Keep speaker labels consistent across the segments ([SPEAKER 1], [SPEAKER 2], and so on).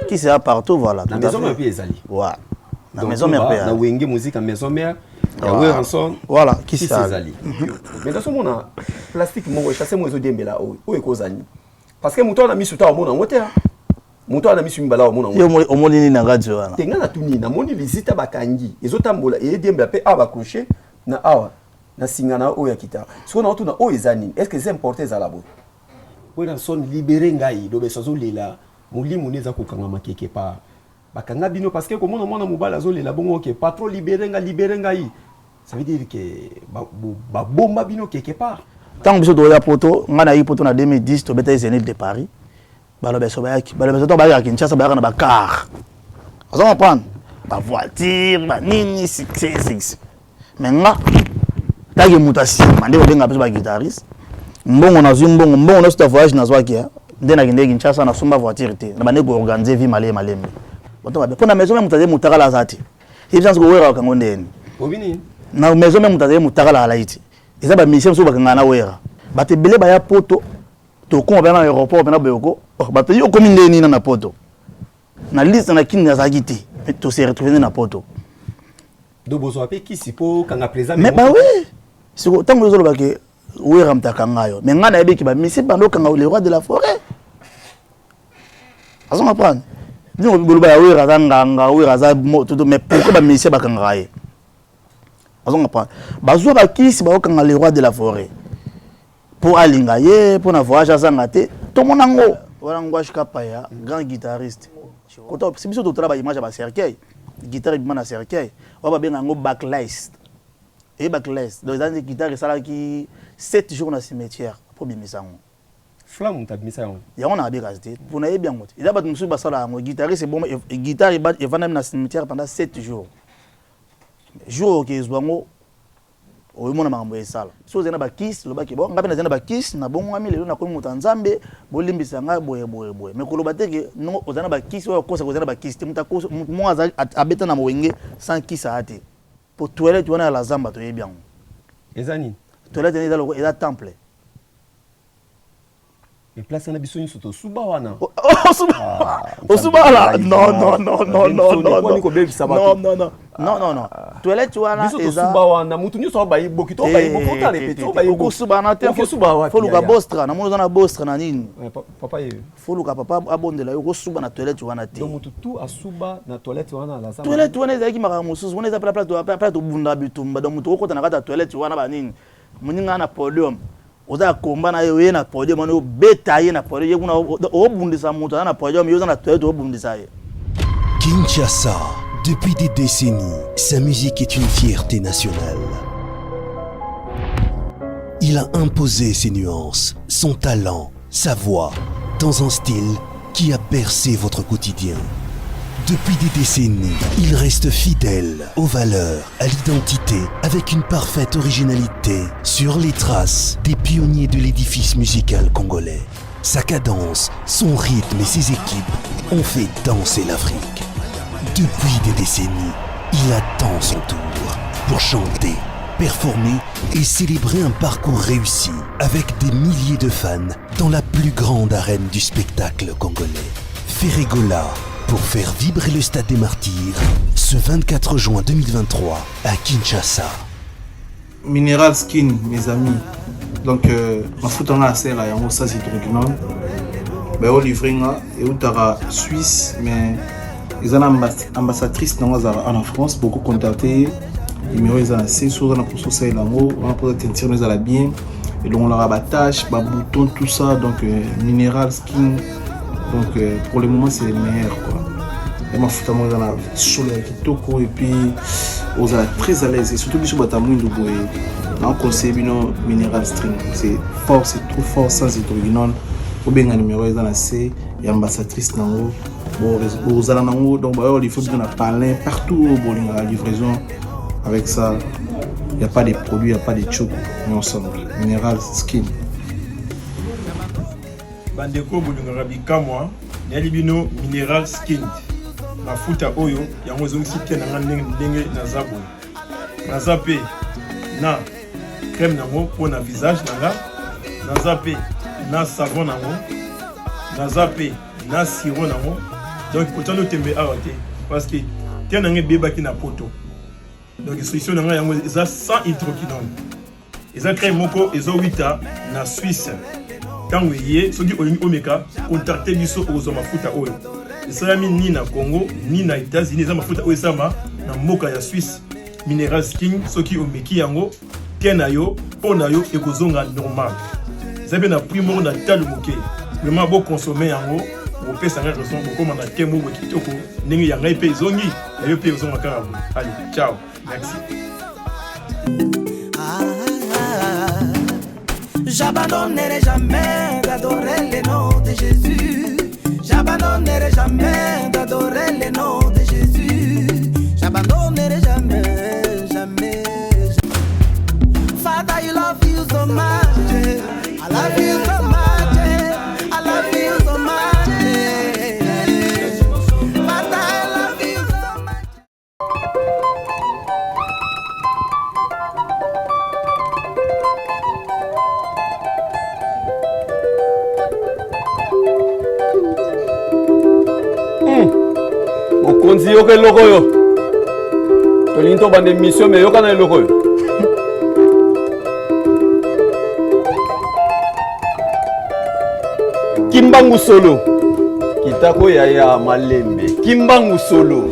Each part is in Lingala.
[SPEAKER 1] Qui sera partout, voilà.
[SPEAKER 2] La maison mère est Ali.
[SPEAKER 1] Ouais. La maison mère.
[SPEAKER 2] La Wenge musique à maison mère.
[SPEAKER 1] Voilà, qui sera
[SPEAKER 2] Ali. Mais dans ce monde, plastique, mon chassé moi aux diembela où est causani. Parce que mouton a mis sur ta au monde en hauteur. Mouton a mis sur mbala au monde en hauteur.
[SPEAKER 1] Au monde ni na radio.
[SPEAKER 2] Tenga na tuni na moni visite bakangi. Ezotambola et diembela pe aba clocher na awa na singana o ya kita. So na otuna o ezani. Est-ce que c'est importé za labo? Oui, dans son libéré ngai do be sozo lela. Mulimu neza kokanga quelque part. Bakanga bino parce que comme on mona mobala zo lela bongo que pas trop libéré ngai. Ça veut dire que ba bomba bino quelque part.
[SPEAKER 1] Tant que je dois poto, on a eu poto en 2010 to beta Zénith de Paris. Balobeso bayaki, balobeso to bayaki Kinshasa bayaka na ba car. Vous allez prendre ba voiture, ba nini 666. Maintenant, tagi mutasi, mande obenga peso ba guitariste. Mbongo na zumbongo, mbongo na sta voyage na zwaki ya. Ndena kinde Kinshasa na sumba voiture te. Na bande ko organiser vie malembe. Boto ba pona maison mutaze mutakala zati. Hivi sanzo ko wera kango ndeni.
[SPEAKER 2] Obini.
[SPEAKER 1] Na maison mutaze mutakala alaiti. Ils ont mission sur bakangana wera bate belé baya poto to ko bana aéroport bana beko bate yo komi ndeni na poto na liste na kinga zakiti to se retrouver na poto
[SPEAKER 2] do bozo ape ki sipo kanga présent
[SPEAKER 1] mais bah oui c'est ko tango zo bake wera mtakanga yo mais ngana yebiki ba mission bando kanga le roi de la forêt azo comprendre dingo bolo ba wera zanga wera za tout mais pourquoi ba mission bakanga ye bazwa bakisi baokanga le roi de la forêt pour alingaye pour na voyage azangate to monango wala ngwashi kapaya grand guitariste kota sibiso to traba image ba cercueil guitare bimana cercueil wa ba benga ngo backlist et backlist donc dans guitare sala ki 7 jours na cimetière pour bimisango
[SPEAKER 2] flamme ta bimisango
[SPEAKER 1] ya on a bien casté pour na bien ngote ida ba musu ba sala ngo guitare c'est bon guitare ba evana na cimetière pendant 7 jours jour que zwango o mona mambo esala so zena ba kiss lo ba ke bo ngabe na zena ba kiss na bongo ami lelo na ko muta nzambe bolimbisa nga boye me ko lo bateke no o zena ba kiss o kosa ko zena ba kiss muta ko mo aza abeta na mwenge sans kiss ate pour toilette wana la zamba to yebiango
[SPEAKER 2] ezani
[SPEAKER 1] toilette ni dalo eza temple
[SPEAKER 2] et place na biso nyoso to suba wana
[SPEAKER 1] suba la non toilette wana
[SPEAKER 2] eza suba wana mutu nyoso ba iboki to ba iboki to répéter ba iboki
[SPEAKER 1] suba na te faut luka bostra na mono na bostra na nini
[SPEAKER 2] papa ye
[SPEAKER 1] faut luka papa abondela yo ko suba na toilette wana te
[SPEAKER 2] donc mutu tout asuba na toilette wana la zamba
[SPEAKER 1] toilette wana ezaki maka mususu wana eza place to bunda bitumba donc mutu ko kota na kata toilette wana ba nini muninga na podium oza komba na yo na podium na beta ye na podium kuna obundisa mutu na podium yo na toilette obundisa ye.
[SPEAKER 3] Kinshasa, depuis des décennies, sa musique est une fierté nationale. Il a imposé ses nuances, son talent, sa voix, dans un style qui a bercé votre quotidien. Depuis des décennies, il reste fidèle aux valeurs, à l'identité, avec une parfaite originalité sur les traces des pionniers de l'édifice musical congolais. Sa cadence, son rythme et ses équipes ont fait danser l'Afrique. Depuis des décennies, il attend son tour pour chanter, performer et célébrer un parcours réussi avec des milliers de fans dans la plus grande arène du spectacle congolais. Ferregola, pour faire vibrer le Stade des Martyrs, ce 24 juin 2023 à Kinshasa.
[SPEAKER 4] Mineral Skin, mes amis. Donc, ma fout en a assez là, il y a ça c'est original. Mais on livre et on t'a Suisse, mais ils ont une ambassadrice en France, beaucoup contacté. Numéro ils ont assez sur la pour ça là, on a posé attention ils ont bien et donc on leur abattage, bah bouton tout ça donc Mineral Skin. Donc pour le moment c'est le meilleur quoi. Et ma fout en a soleil qui toko et puis on est très à l'aise et surtout sur batamundo boy. On conseille bino Mineral String, c'est fort, c'est trop fort sans être original. Ou bien un numéro ils ont assez et ambassadrice nango. Bon aux alentours donc il faut bien parler partout pour la livraison. Avec ça, il n'y a pas de produits, il n'y a pas de chocs, mais ensemble. Mineral Skin.
[SPEAKER 5] Bandeko Boulungara Bikamwa, Nyalibino Mineral Skin. Mafuta Oyo, Yango Zong Site Nangan Denge Nazabo. Nazape, na crème nango pour na visage nanga naza pe na savon nango naza pe na sirop nango donc kotano tembe awa te parce que te nanga bebaki na poto donc solution nanga yango eza sans hydroquinone eza crème moko ezo 8 na Suisse tango ye soki olingi omeka contacter biso ozo mafuta oyo esalami ni na Congo ni na États-Unis eza mafuta oyo esama na mboka ya Suisse Mineral Skin soki omeki yango te na yo po na yo ekozonga normal eza na prix moko na talo moke vraiment bo consommer yango bo pesa nga raison bo koma na te moko kitoko ndenge yanga pe ezongi ya yo pe ezonga kaka. Allez, ciao, merci.
[SPEAKER 6] J'abandonnerai jamais d'adorer le nom de Jésus. J'abandonnerai jamais d'adorer le nom de Jésus. J'abandonnerai jamais, jamais. Father, you love you so much. I love you so much. I love you so much. Father, I love you so much.
[SPEAKER 2] Okonzi yoka eloko yo tolingi tobanda émission me yoka na eloko yo Kimbangu Solo kitako ya malembe Kimbangu Solo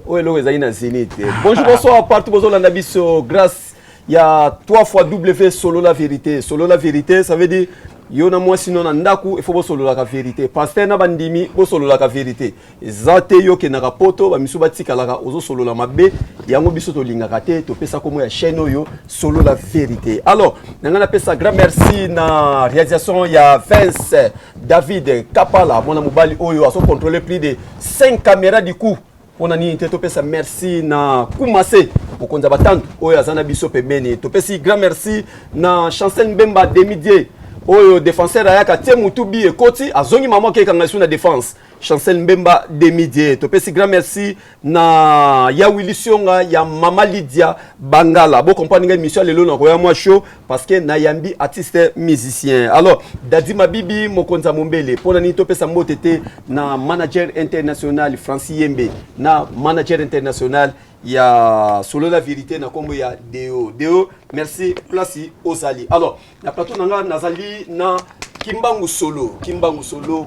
[SPEAKER 2] oyo eloko ezali na Zénith. Bonjour, bonsoir partout bozolanda biso grâce ya 3 fois W Solo la vérité. Solo la vérité ça veut dire yo na moi sinon na ndaku il faut bosolo la vérité pasteur na bandimi bosolo la vérité ezate yo ke na rapoto ba misu batika la ozo solo la mabe yango biso to lingaka te to pesa komo ya chaîne yo solo la vérité. Alors nanga pesa grand merci na réalisation ya Vince David Kapala mona mobali oyo aso contrôler plus de 5 caméras du coup on a ni to pesa merci na Kumase okonza batantu oyo azana biso pembeni to pesi grand merci na Chancel Mbemba Demidie oyo défenseur ayaka tie mutubi ekoti azongi mama ke kanga sur na défense Chancel Mbemba Demidie to pesi grand merci na ya Willisionga ya Mama Lydia Bangala bo comprendre nga émission lelo na koya moi show parce que na yambi artiste musicien. Alors Dadi Mabibi Mokonza Mombele pona ni to pesa mbotete na manager international Francis Yembe na manager international ya Solo la vérité na kombo ya Deo merci place Ozali. Alors na plateau nanga nazali na Kimbangu Solo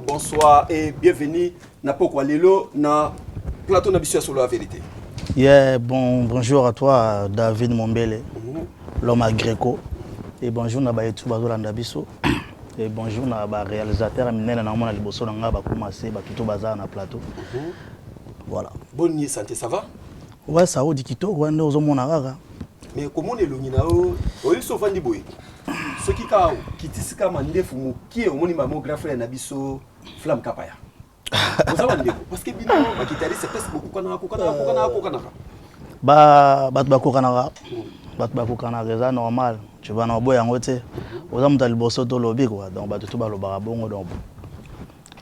[SPEAKER 2] bonsoir et bienvenue na pokwa lelo na plateau na biso Solo la vérité.
[SPEAKER 1] Yeah, bonjour à toi David Mombele, l'homme à Greco, et bonjour na bayetu bazolanda biso et bonjour na ba réalisateur minene na mona liboso na nga ba commencer ba kito bazar na plateau. Voilà.
[SPEAKER 2] Bonne nuit, santé, ça va?
[SPEAKER 1] Ouais, ça va, Dikito, ouais, aux hommes rara.
[SPEAKER 2] Mais comment on est loin là-haut? On sont fan de boy. Ce qui a quitté ce qu'a mandé fumu qui est au monde mammographe et nabiso flamme kapaya. Vous savez parce que bino bakitali c'est presque beaucoup kana.
[SPEAKER 1] Bat bakokana reza normal. Tu vas na boya ngote. Oza mutali boso to lobi quoi. Donc ba tout ba lo barabongo donc.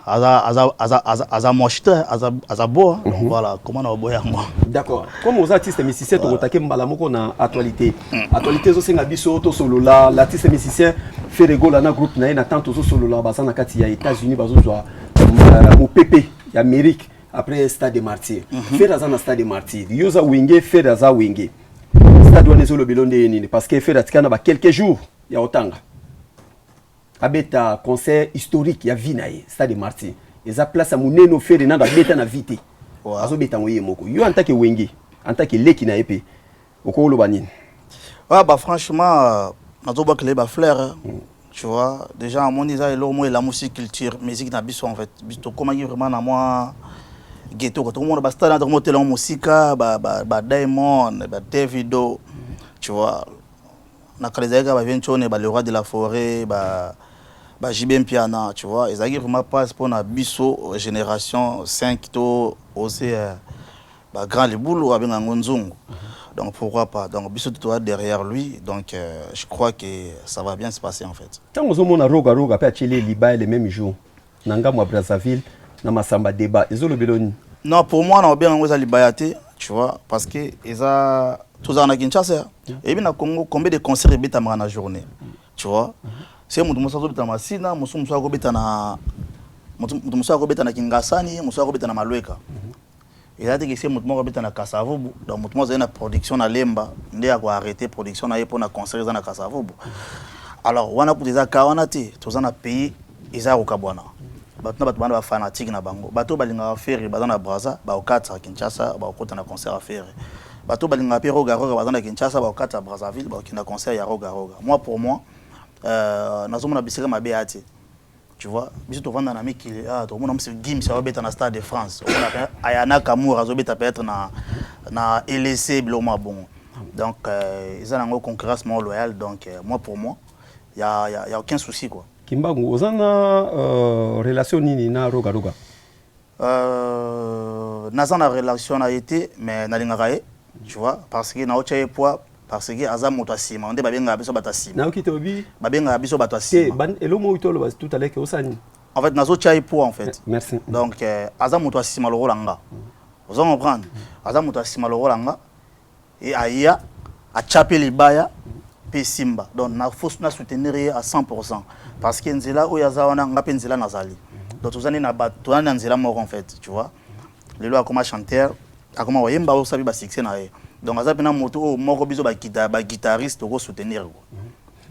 [SPEAKER 1] Aza mochite, aza beau, donc voilà, comment on a beau moi.
[SPEAKER 2] D'accord. Comme aux artistes musiciens, tu as mbala moko na actualité. Actualité zo senga biso to solo la, l'artiste musicien fait rigolo na groupe na na tant to solo la bazana kati ya États-Unis bazo zwa mo PP ya Amérique après Stade des Martyrs. Fait razana Stade des Martyrs. Yoza wenge fait raza wenge. Stade wana zo lo bilonde nini parce que fait ratikana ba quelques jours ya otanga. Abeta concert historique ya Vinaye Stade des Martyrs. Eza place à muneno fere na beta na vite. Azo beta ngoye moko. Yo en tant que wenge, en tant que leki na épée. Oko lo banine.
[SPEAKER 1] Ouais bah franchement nazo ba clé ba fleur. Tu vois, déjà à mon isa et moi la musique culture, musique na biso en fait. Biso comment vraiment na moi ghetto tout le monde ba stade dans motel en musique ba Diamond, ba Davido. Tu vois. Na kalezaka ba Vientone ba le roi de la forêt ba JBM Piana, tu vois, ils arrivent vraiment pas pour la biso génération 5 to aussi grand les boulots avec un gonzong. Donc pourquoi pas? Donc biso toi derrière lui, donc je crois que ça va bien se passer en fait.
[SPEAKER 2] Tant aux hommes na roga pe achele liba les mêmes jours. Nanga mo Brazzaville na masamba débat. Ezolo beloni.
[SPEAKER 1] Non, pour moi on a bien ngoza libayate, tu vois, parce que tous en Kinshasa, et bien, Congo, combien de concerts et bêta dans la journée, tu vois. C'est mon moussa robita masina, mon moussa robita na Kingasani, moussa robita na Malueka. Et là, c'est mon moussa robita na Kasavubu, donc mon moussa na production na Lemba, ndé a arrêté production na pour na concert na Kasavubu. Alors, on a pour des akawanati, tous en a pays, ils a au Kabwana. Batna batbana ba fanatique na bango. Bato balinga faire bazana Braza, ba okata Kinshasa, ba okota na concert à faire. Bato balinga pe roga roga bazana Kinshasa, ba okata Brazzaville, ba okina concert ya roga roga. Moi pour moi nazomona bisika mabeati. Tu vois, biso to vanda na miki to mona mse game ça va beta na Stade de France. On a Ayana Kamour azobeta peut-être na LC Bloma bon. Donc ils ont une concurrence loyale donc moi pour moi il y a aucun souci quoi.
[SPEAKER 2] Kimbangu ozana relation nini na roga roga?
[SPEAKER 1] Nazana relation a été mais na lingarae, tu vois, parce que na ochaye poids parce que azam motasima onde babenga biso batasima.
[SPEAKER 2] Na okitobi
[SPEAKER 1] babenga biso batasima.
[SPEAKER 2] Ban elomo utolo bas tout à l'heure que osani.
[SPEAKER 1] En fait nazo chaye poids en fait.
[SPEAKER 2] Merci.
[SPEAKER 1] Donc azam motasima lo rolanga. Vous en comprendre? Azam motasima lo rolanga et aya a chapé libaya pe simba. Donc na faut na soutenir à 100%. Parce que nzela oyaza wana ngape nzela nazali. Donc tozani na bato na nzela moko en fait, tu vois. Le loi comme chanteur, a comment wayemba o sabi ba succès na ye. Donc aza pena moto moko biso ba guitariste ko soutenir ko.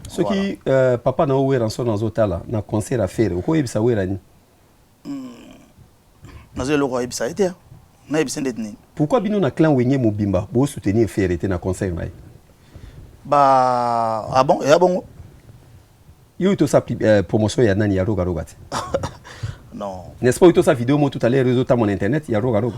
[SPEAKER 2] Ce qui papa na owe ranson na zotala na concert à faire, ko yebisa wera ni.
[SPEAKER 1] Na zelo ko yebisa été. Na yebisa ndetni.
[SPEAKER 2] Pourquoi bino na clan wenye mobimba bo soutenir faire été na concert na?
[SPEAKER 1] Bah ah bon, et bon.
[SPEAKER 2] Yo to sa promotion ya nani ya roga roga ti.
[SPEAKER 1] Non.
[SPEAKER 2] N'est-ce pas to sa vidéo mo tout à l'heure réseau ta mon internet ya roga roga.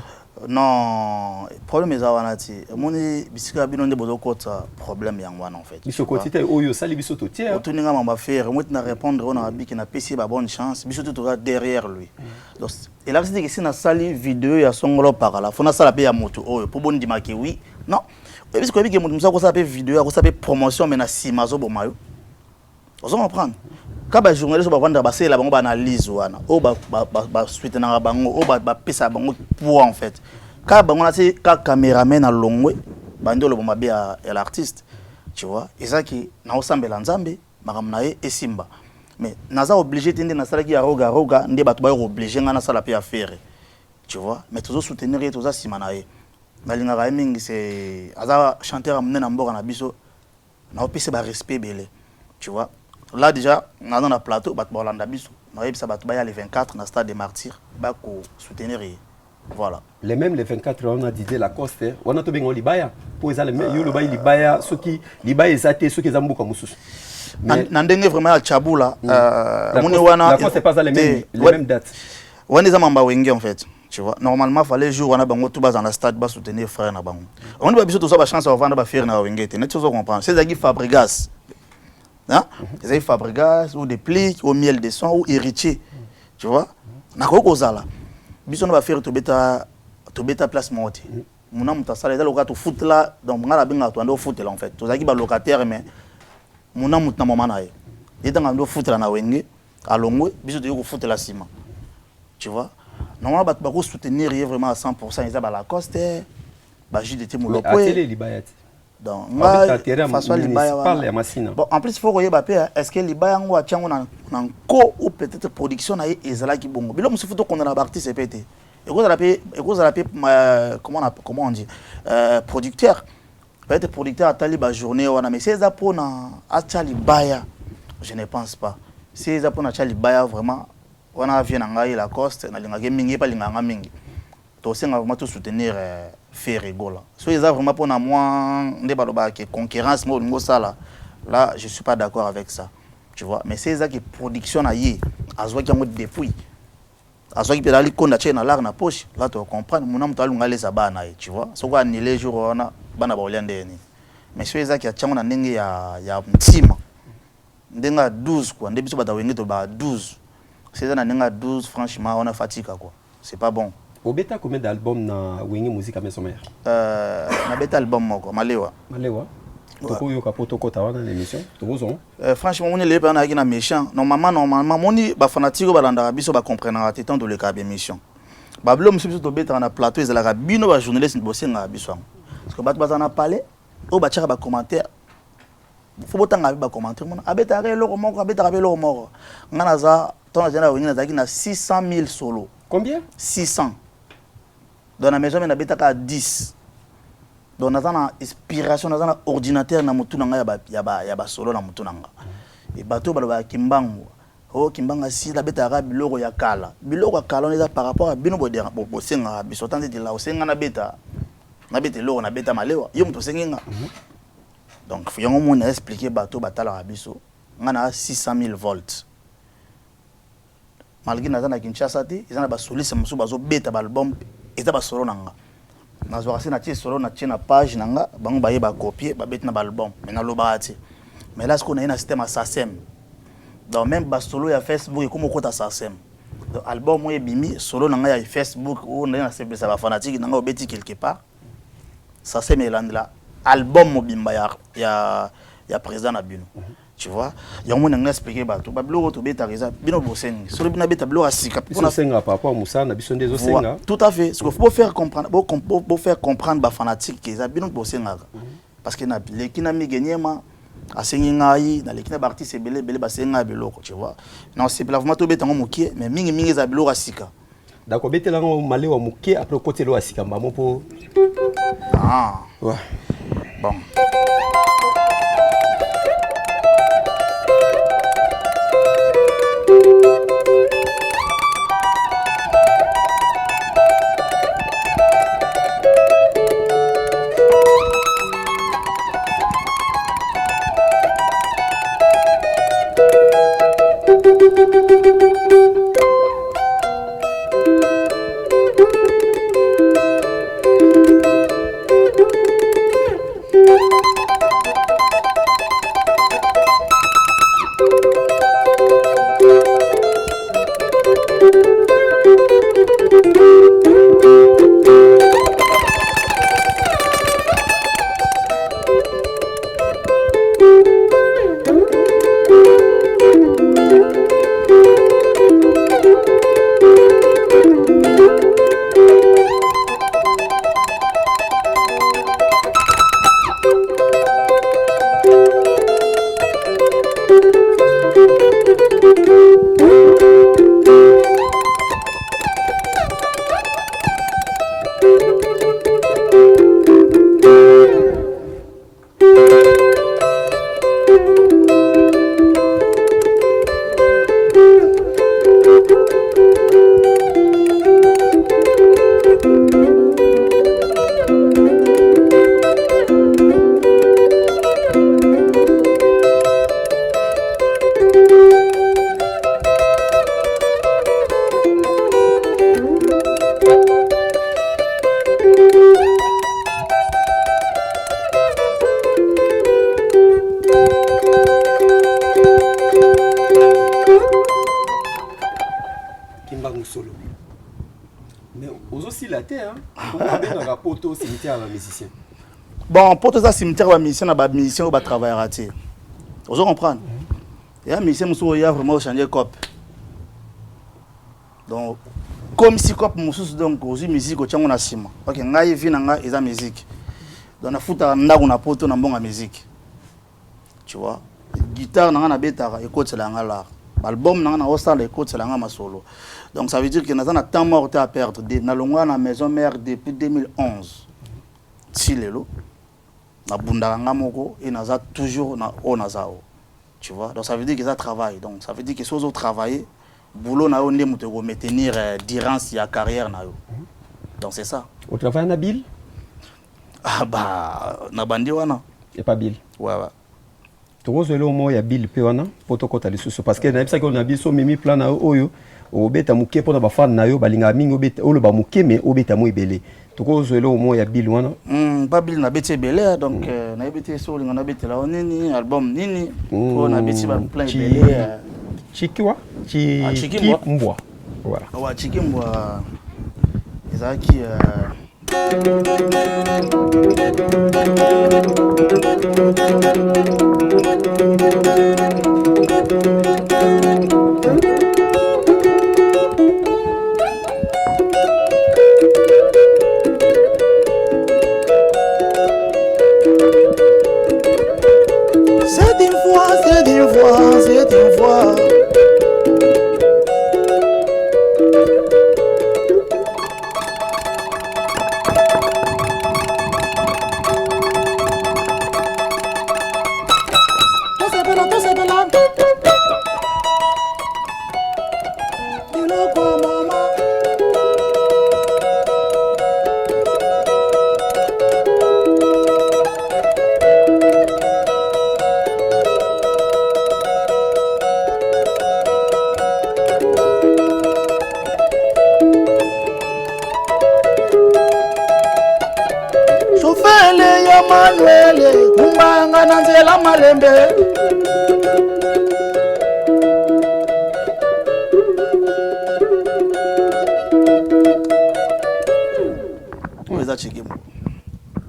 [SPEAKER 1] Non, problème est wana ti. Moni bisika bino nde bozo kota problème ya wana en fait.
[SPEAKER 2] Biso kotite oyo sali biso to tiers.
[SPEAKER 1] Otuninga mamba faire, moi na répondre on a biki na PC ba bonne chance, biso tout derrière lui. Donc et là c'est que si na sali vidéo ya songolo par là, faut na sala pe ya moto oyo pour bon dimake oui. Non. Et puis, que mon ça ko vidéo, ko sape promotion mais na simazo bomayo. Vous comprenez? Quand les journalistes vont vendre basé la bango analyse wana. O ba suite na bango, o ba pesa bango pour en fait. Quand bango na c'est ka caméraman na longwe, bando le bomba à l'artiste. Tu vois? Et ça qui na osambela nzambe, makamna e simba. Mais naza obligé tinde na sala ki ya roga roga, ndé bato ba obligé ngana sala pe affaire. Tu vois? Mais toujours soutenir et toujours simana e. Nalinga mingi c'est aza chanteur amené na mboka na biso na opese ba respect belé, tu vois. Là déjà on a dans la plateau bat bolanda biso na yebisa bat ba ya le 24 na Stade des Martyrs ba ko soutenir. Voilà.
[SPEAKER 2] Les mêmes les 24 on a dit la coste on a to bengo libaya pour les yo lo ba libaya ceux qui libaya ezate ceux qui zambuka mususu.
[SPEAKER 1] Na ndenge vraiment ya chabula
[SPEAKER 2] moni wana la coste c'est pas les mêmes dates.
[SPEAKER 1] On est mamba wenge en fait. Tu vois, normalement fallait jour on a bango tout bas dans la stade bas soutenir frère na bango. On doit biso tout ça ba chance à vendre ba faire na wengete. Net chose comprendre. C'est Zagi Fabregas. Hein? Zagi Fabregas ou des plis au miel de son ou héritier. Tu vois? Na ko kozala. Biso na ba faire to beta place monte. Mona muta sala ezalo ka to foot là donc ngala binga to ando foot là en fait. To Zagi ba locataire mais mona mutna mama na ye. Yetanga ando foot là na wenge alongwe biso to yo ko foot là sima. Tu vois? Normalement, tu vas soutenir vraiment à 100%. Ils ont la Lacoste, JDT Moulopo. Donc, bon, en plus, il faut regarder, est-ce que Libaya a un co ou peut-être production et Ezala qui bon. Mais là, il faut qu'on a la partie CPT. Et vous avez comment on dit producteur. Peut-être producteur à Taliba journée, mais c'est ça pour à Talibaya. Je ne pense pas. C'est ça pour Talibaya vraiment. On a vu la coste, na linga mingi pa linga mingi. To senga vraiment tout soutenir faire rigola. So ils a vraiment pour na moi ndé baloba que concurrence mo ngo sala. Là, je suis pas d'accord avec ça. Tu vois, mais c'est ça qui production na yé. Azwa ki ngo depuis. Azwa ki pedali konda tchena la na poche. Là tu comprends mon mtu alunga les bana tu vois. So kwa ni les jours ona bana ba oliande ni. Mais c'est ça qui a tchango na ndenge ya mtima. Ndenga 12 quoi, ndé biso bata wenge to ba 12. C'est ça, 12, franchement, on a fatigué quoi. C'est pas bon.
[SPEAKER 2] Au bêta combien d'albums na Wenge Musique à Maison Mère?
[SPEAKER 1] Na bêta album moko, Malewa.
[SPEAKER 2] Malewa. Toko yo kapoto kota wana l'émission. Toko
[SPEAKER 1] franchement, on est les personnes qui na méchant. Normalement, moni ba fanatique ba landa biso ba comprendre tant de le cas émission. bablo mususu to beta na plateau ezalaka bino ba journaliste bosenga biswango parce que bato bazana parler o ba tchaka ba commentaire faut botanga ba commentaire mona abeta ka eloko moko abeta ka eloko moko ngana za tona jana wengina zaki na 600,000 solo
[SPEAKER 2] combien
[SPEAKER 1] 600 dans la maison mais na beta ka 10 donc na zana inspiration na zana ordinateur na mutu nanga ya ba solo na mutu nanga et bato ba kimbangu o kimbanga si la beta ka biloko ya kala on est par rapport à bino bosenga bisotante de la osenga na beta lo na beta malewa yo muto senga donc faut yango mon expliquer bato batala biso ngana 600,000 volts malgré na Kinshasa te ezana ba soliste musu bazo beta ba album eta ba solo nanga na zo na tie solo na tie na page nanga bango ba yeba copier ba beta na ba album mais na loba ti mais là ce qu'on a un système assassin donc même ba solo ya Facebook et comme kota assassin donc album mo ebimi solo nanga ya Facebook ou na c'est ça ba fanatique nanga obeti quelque part ça c'est melandla album mobimba ya président na bino tu vois yango na expliquer bato bablo to beta reza bino bosengi solo bina beta blo asika
[SPEAKER 2] on senga par rapport à Moussa na biso ndezo senga
[SPEAKER 1] tout à fait ce qu'il faut faire comprendre pour faire comprendre ba fanatique que ça bino bosenga parce que na lekina migenyema asengi ngai na lekina ba artiste belé basenga biloko tu vois non c'est plavement to beta ngomukie mais mingi za biloko asika
[SPEAKER 2] d'accord betela ngo malewa mukie après côté lo asika mbamo po
[SPEAKER 1] ouais bon bon pour tout ça cimetière ba musicien na ba musicien ba travailler raté vous comprendre il y a musicien muso ya vraiment changer cop donc comme si cop muso donc aussi musique au tchango na sima OK ngai vi na nga eza musique donc na futa ndako na poto na mbonga musique tu vois guitare na nga na betara écoute la nga là album na nga na osala écoute la nga ma solo donc ça veut dire que na na temps mort à perdre na longwa na maison mère depuis 2011 si lelo na bunda ngamoko et naza toujours na onazao tu vois donc ça veut dire que ça travaille donc ça veut dire que si vous travailler boulot na onde muto go maintenir durant ya carrière na yo donc c'est ça
[SPEAKER 2] au travail na Bill
[SPEAKER 1] ah bah na bandi wana
[SPEAKER 2] et pas Bill
[SPEAKER 1] ouais
[SPEAKER 2] tozelo mo ya Bill pe wana poto kota lisusu parce que na bisa ko na biso mimi plan na oyo obeta muke pona ba fan na yo balinga mingi obeta olo ba muke mais obeta mo ibele tokozelo mo ya Bill wana
[SPEAKER 1] pas Bill na beti belé donc na beti so linga na beti la nini album nini ko na beti ba plein belé
[SPEAKER 2] chikiwa chiki mbwa voilà
[SPEAKER 1] wa chiki mbwa ezaki c'est une voix. Manuele, kumbanga na nzela malembe. Weza chikimu.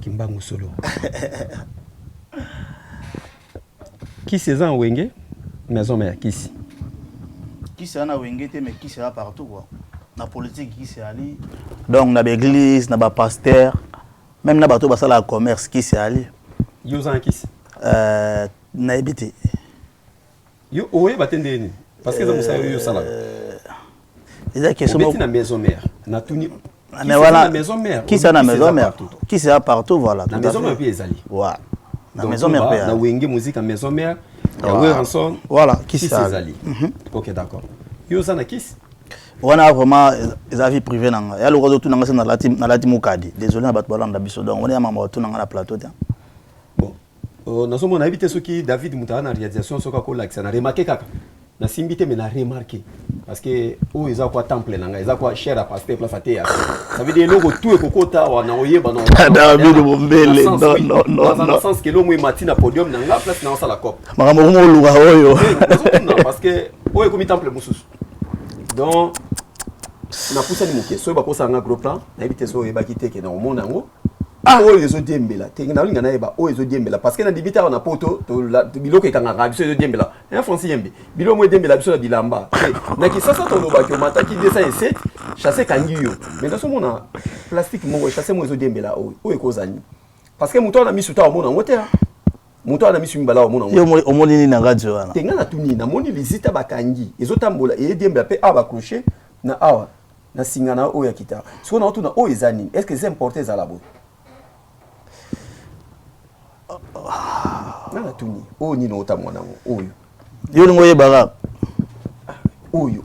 [SPEAKER 2] Kimbangu solo. Qui c'est en Wenge? Maison mère, qui c'est?
[SPEAKER 1] Qui c'est en Wenge, mais qui c'est là partout quoi. La politique qui c'est ali. Donc na l'église, na ba pasteur. Même na bato basala commerce qui c'est allé.
[SPEAKER 2] Yo zan qui
[SPEAKER 1] na ebité.
[SPEAKER 2] Yo oye batende ni parce que ça musa yo sala.
[SPEAKER 1] C'est question
[SPEAKER 2] mo na maison mère. Na tuni.
[SPEAKER 1] Mais voilà.
[SPEAKER 2] Maison mère.
[SPEAKER 1] Qui c'est na maison mère? Qui c'est partout voilà.
[SPEAKER 2] La maison mère puis ezali.
[SPEAKER 1] Voilà. La maison mère puis.
[SPEAKER 2] Na wenge musique à maison mère. Ya we ranson.
[SPEAKER 1] Voilà, qui c'est
[SPEAKER 2] ezali. OK d'accord. Yo zan qui
[SPEAKER 1] on a vraiment des avis privés nanga. Ya le retour nanga na lati mukadi. Désolé na bato balanda biso donc on est à mamoto nanga na plateau tiens.
[SPEAKER 2] Bon. Na somo na habité ce qui David Moutara na réalisation ce ko l'accent na remarqué kaka. Na simbité mais na remarqué parce que o eza quoi temple nanga, eza quoi cher à pasteur place até. Ça veut dire logo tout e kokota wa na oyeba no.
[SPEAKER 1] David Bombele. Non.
[SPEAKER 2] Dans le sens que l'homme mati na podium nanga place na sala cop.
[SPEAKER 1] Makambo mo luga oyo.
[SPEAKER 2] Parce que o e komi temple mususu. Donc na poussa ni moké so ba ko sanga gros plan na habité so e ba kité ke na omona ngo. O ezo diembela te na linga na eba o ezo diembela parce que na dibita on a poto to biloko ekanga biso ezo diembela un français yembe bilo mo diembela biso na bilamba na ki sasa to loba ki mata ki 207 chasser kangiyo mais dans ce monde plastique mo chasser mo ezo diembela o ekozani parce que muto na misu ta omona ngote muto na misu mbala omona ngote
[SPEAKER 1] yo omoni ni na radio wana
[SPEAKER 2] tenga na tuni na moni visita bakangi ezo tambola e diembela pe aba crochet na awa na singana o ya kita so na tuna o ezani est-ce que c'est importé za labo nana tuni o ni no tamona oyo
[SPEAKER 1] yo ngo yebaka
[SPEAKER 2] oyo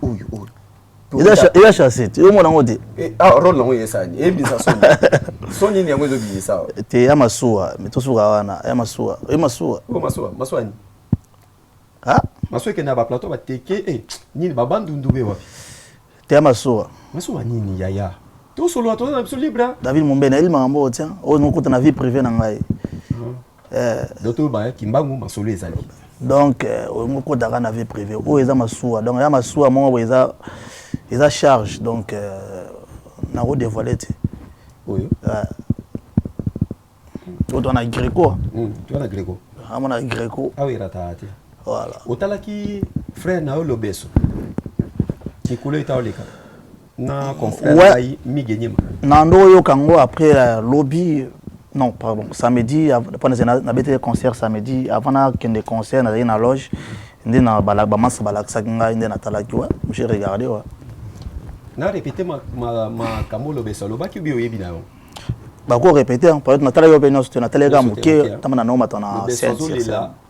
[SPEAKER 1] il a chassé yo mona ngote
[SPEAKER 2] rôle nango yesani e bisa soni ni yango ezo bisa
[SPEAKER 1] te ya masuwa metosuka wana ya masuwa
[SPEAKER 2] masuwa ni masuwa ke na ba plateau ba teke nini ba bandundube wapi
[SPEAKER 1] te ya masuwa
[SPEAKER 2] nini yaya to solo to na libra
[SPEAKER 1] David Mombele il mambo tiens o ngokuta na vie privée na ngai
[SPEAKER 2] Docteur ba kimbangu masolo ezali.
[SPEAKER 1] Donc on ko daka na vie privée. O eza masuwa. Donc ya masuwa mo eza charge donc na ko dévoiler te.
[SPEAKER 2] Oyo.
[SPEAKER 1] O dona Greco.
[SPEAKER 2] Tu na Greco.
[SPEAKER 1] Amona Greco.
[SPEAKER 2] Ah oui ratati.
[SPEAKER 1] Voilà.
[SPEAKER 2] Otalaki frère na Lobeso. Ki kulo itaoleka. Na confrère ai migenyema.
[SPEAKER 1] Na ndo yo kango après lobby. Non, pardon. Samedi, pendant que concert samedi, avant qu'il y ait des concerts, dans la loge, il y a des j'ai regardé.
[SPEAKER 2] Na répété ma kamolo besalo ba ki bi oyebina yo.
[SPEAKER 1] Ba ko répéter par exemple natala yo beno sur natala ga muke tamana no matana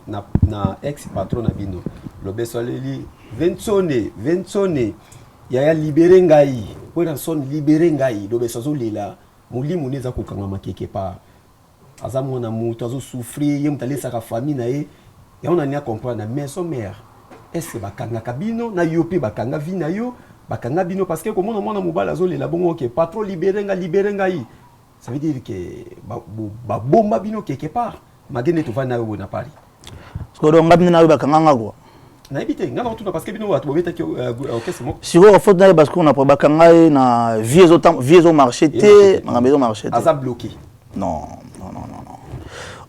[SPEAKER 2] na ex patron na bino. Lo besoleli vensone ya libéré ngai. Pour dans son libéré ngai lo besozolela mulimu neza kokanga makeke pa. Azamu na mutu azo souffrir ye mutalesa ka famille na ye ya on a comprendre na maison mère est-ce bakanga kabino na yopi bakanga vina yo bakanga bino parce que comme on mona mobala azo lela bongo ke patron libéré ngai ça veut dire que ba bomba bino quelque part magene to va na yo na Paris
[SPEAKER 1] parce que ngabini na yo bakanga ngako
[SPEAKER 2] na ebite ngana tout parce que bino watu bobeta ki orchestre moko
[SPEAKER 1] si on faut na parce qu'on a pas bakanga na vieux au marché té na maison marché
[SPEAKER 2] aza bloqué
[SPEAKER 1] non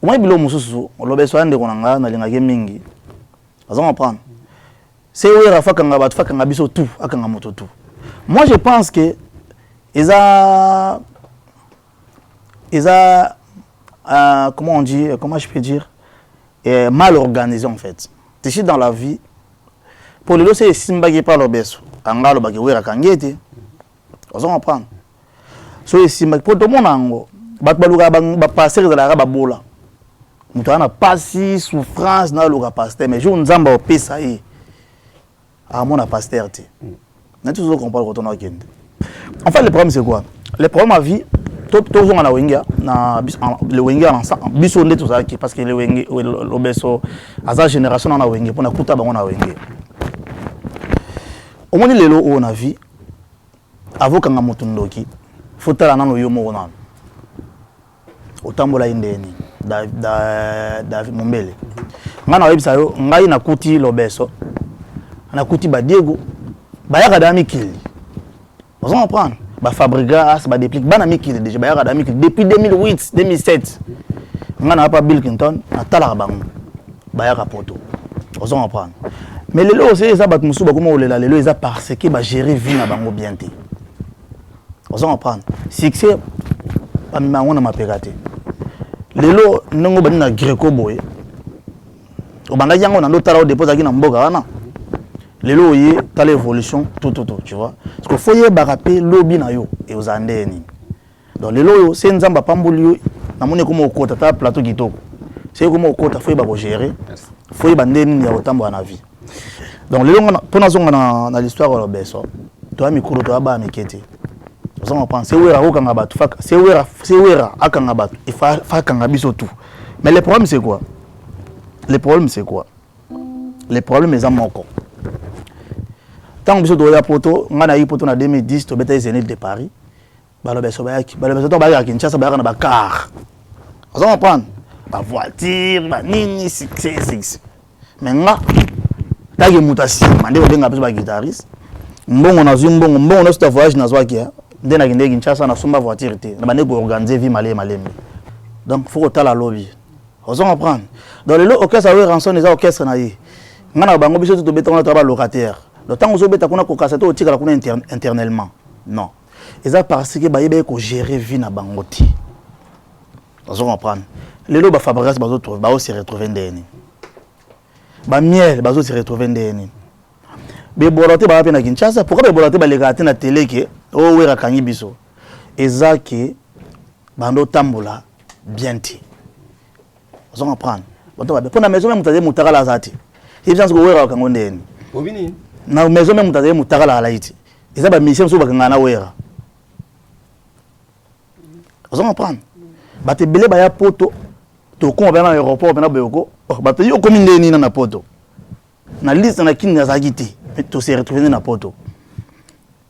[SPEAKER 1] au moins bilo mususu lobeso ande konanga na lingake mingi azama prendre c'est où rafa kanga bat fakanga biso tout akanga moto tout moi je pense que comment on dit comment je peux dire mal organisé en fait Tichi dans la vie, pour les dossiers, Simba qui parle au besso, Angalo Baki Wera Kangete, on s'en prend. So, Simba, pour tout le monde, Batbaluga, passer de la Rababola. Nous avons pas si souffrance dans le pasteur, mais je ne sais pas si ça y est. À mon pasteur, nous toujours comprendre quand on a quitté. En fait, le problème c'est quoi? Le problème à vie, tout le monde a le Wenga ensemble, bisonné tout ça, parce que le Wenga, le besso, à sa génération on a Wenga, pour la couta on a Wenga. Au moins les lots on a vu, avant qu'on a motundoki, faut aller dans le yomo on a. Autant bola indeni, David Mombele. Ngana webisa yo, ngai na kuti le besso, na kuti ba Diego, ba yaka dami kili. Vous en prendre. Ba Fabrigas, ba déplique, ba na mikili déjà, ba yaka dami kili depuis 2008, 2007. Ngana pas Bill Clinton, na tala bango. Ba yaka poto. Vous en prendre. Mais les lots c'est ça bat musu ba comment olela les lots ça parce que ba gérer vie na bango bien té. Vous en prendre. Succès pas ma ma pégate. Lelo ndongo bani na Greco boy obanga yango na ndotala au dépôt na mboka wana lelo yi ta l'évolution tout tu vois parce que faut y baraper lobby na yo et aux andeni donc lelo yo c'est nzamba pamboli yo na moni comme okota ta plateau kitoko c'est comme okota faut y ba gérer faut y bandeni ya otambo na vie donc lelo pona zonga na l'histoire de beso to amikolo to aba mikete. On pense c'est wera okanga batu faka c'est wera akanga batu il fa kanga biso tout mais le problème c'est quoi le problème est à moko tant biso do ya poto ngana yi poto na 2010 to beta Zénith de Paris balobeso to ba ya Kinshasa ba na ba car on comprendre ba voiture ba nini 6 mais nga tagi mutasi mande obenga biso ba guitariste mbongo na zumbongo na sta voyage na zwakia ndena kende Kinshasa na somba voiture te na bane ko organiser vie malembe donc faut que la lobby on comprend dans le orchestre a rançon les orchestres na yi ngana bango biso to beta on a locataire le temps ozo beta kuna ko kasete o tika kuna internellement non ils a parce que ba yebe ko gérer vie na bango ti on comprend le lo ba Fabrigas ba zo ba se retrouver ndeni ba miel ba zo se retrouver ndeni be bolote ba na Kinshasa pourquoi be bolote ba legate na télé ke o wera kangi biso ezaki bando tambola bien ti on comprend bato ba pona maison même mutaze mutaka la zati il pense que wera kango ndeni
[SPEAKER 2] obini
[SPEAKER 1] na maison même mutaze mutaka la laiti eza ba mission so bakanga na wera on comprend bato belé ba ya poto to ko ba na aéroport na beko bato yo komi ndeni na poto na liste na kini na zakiti to se retrouver na poto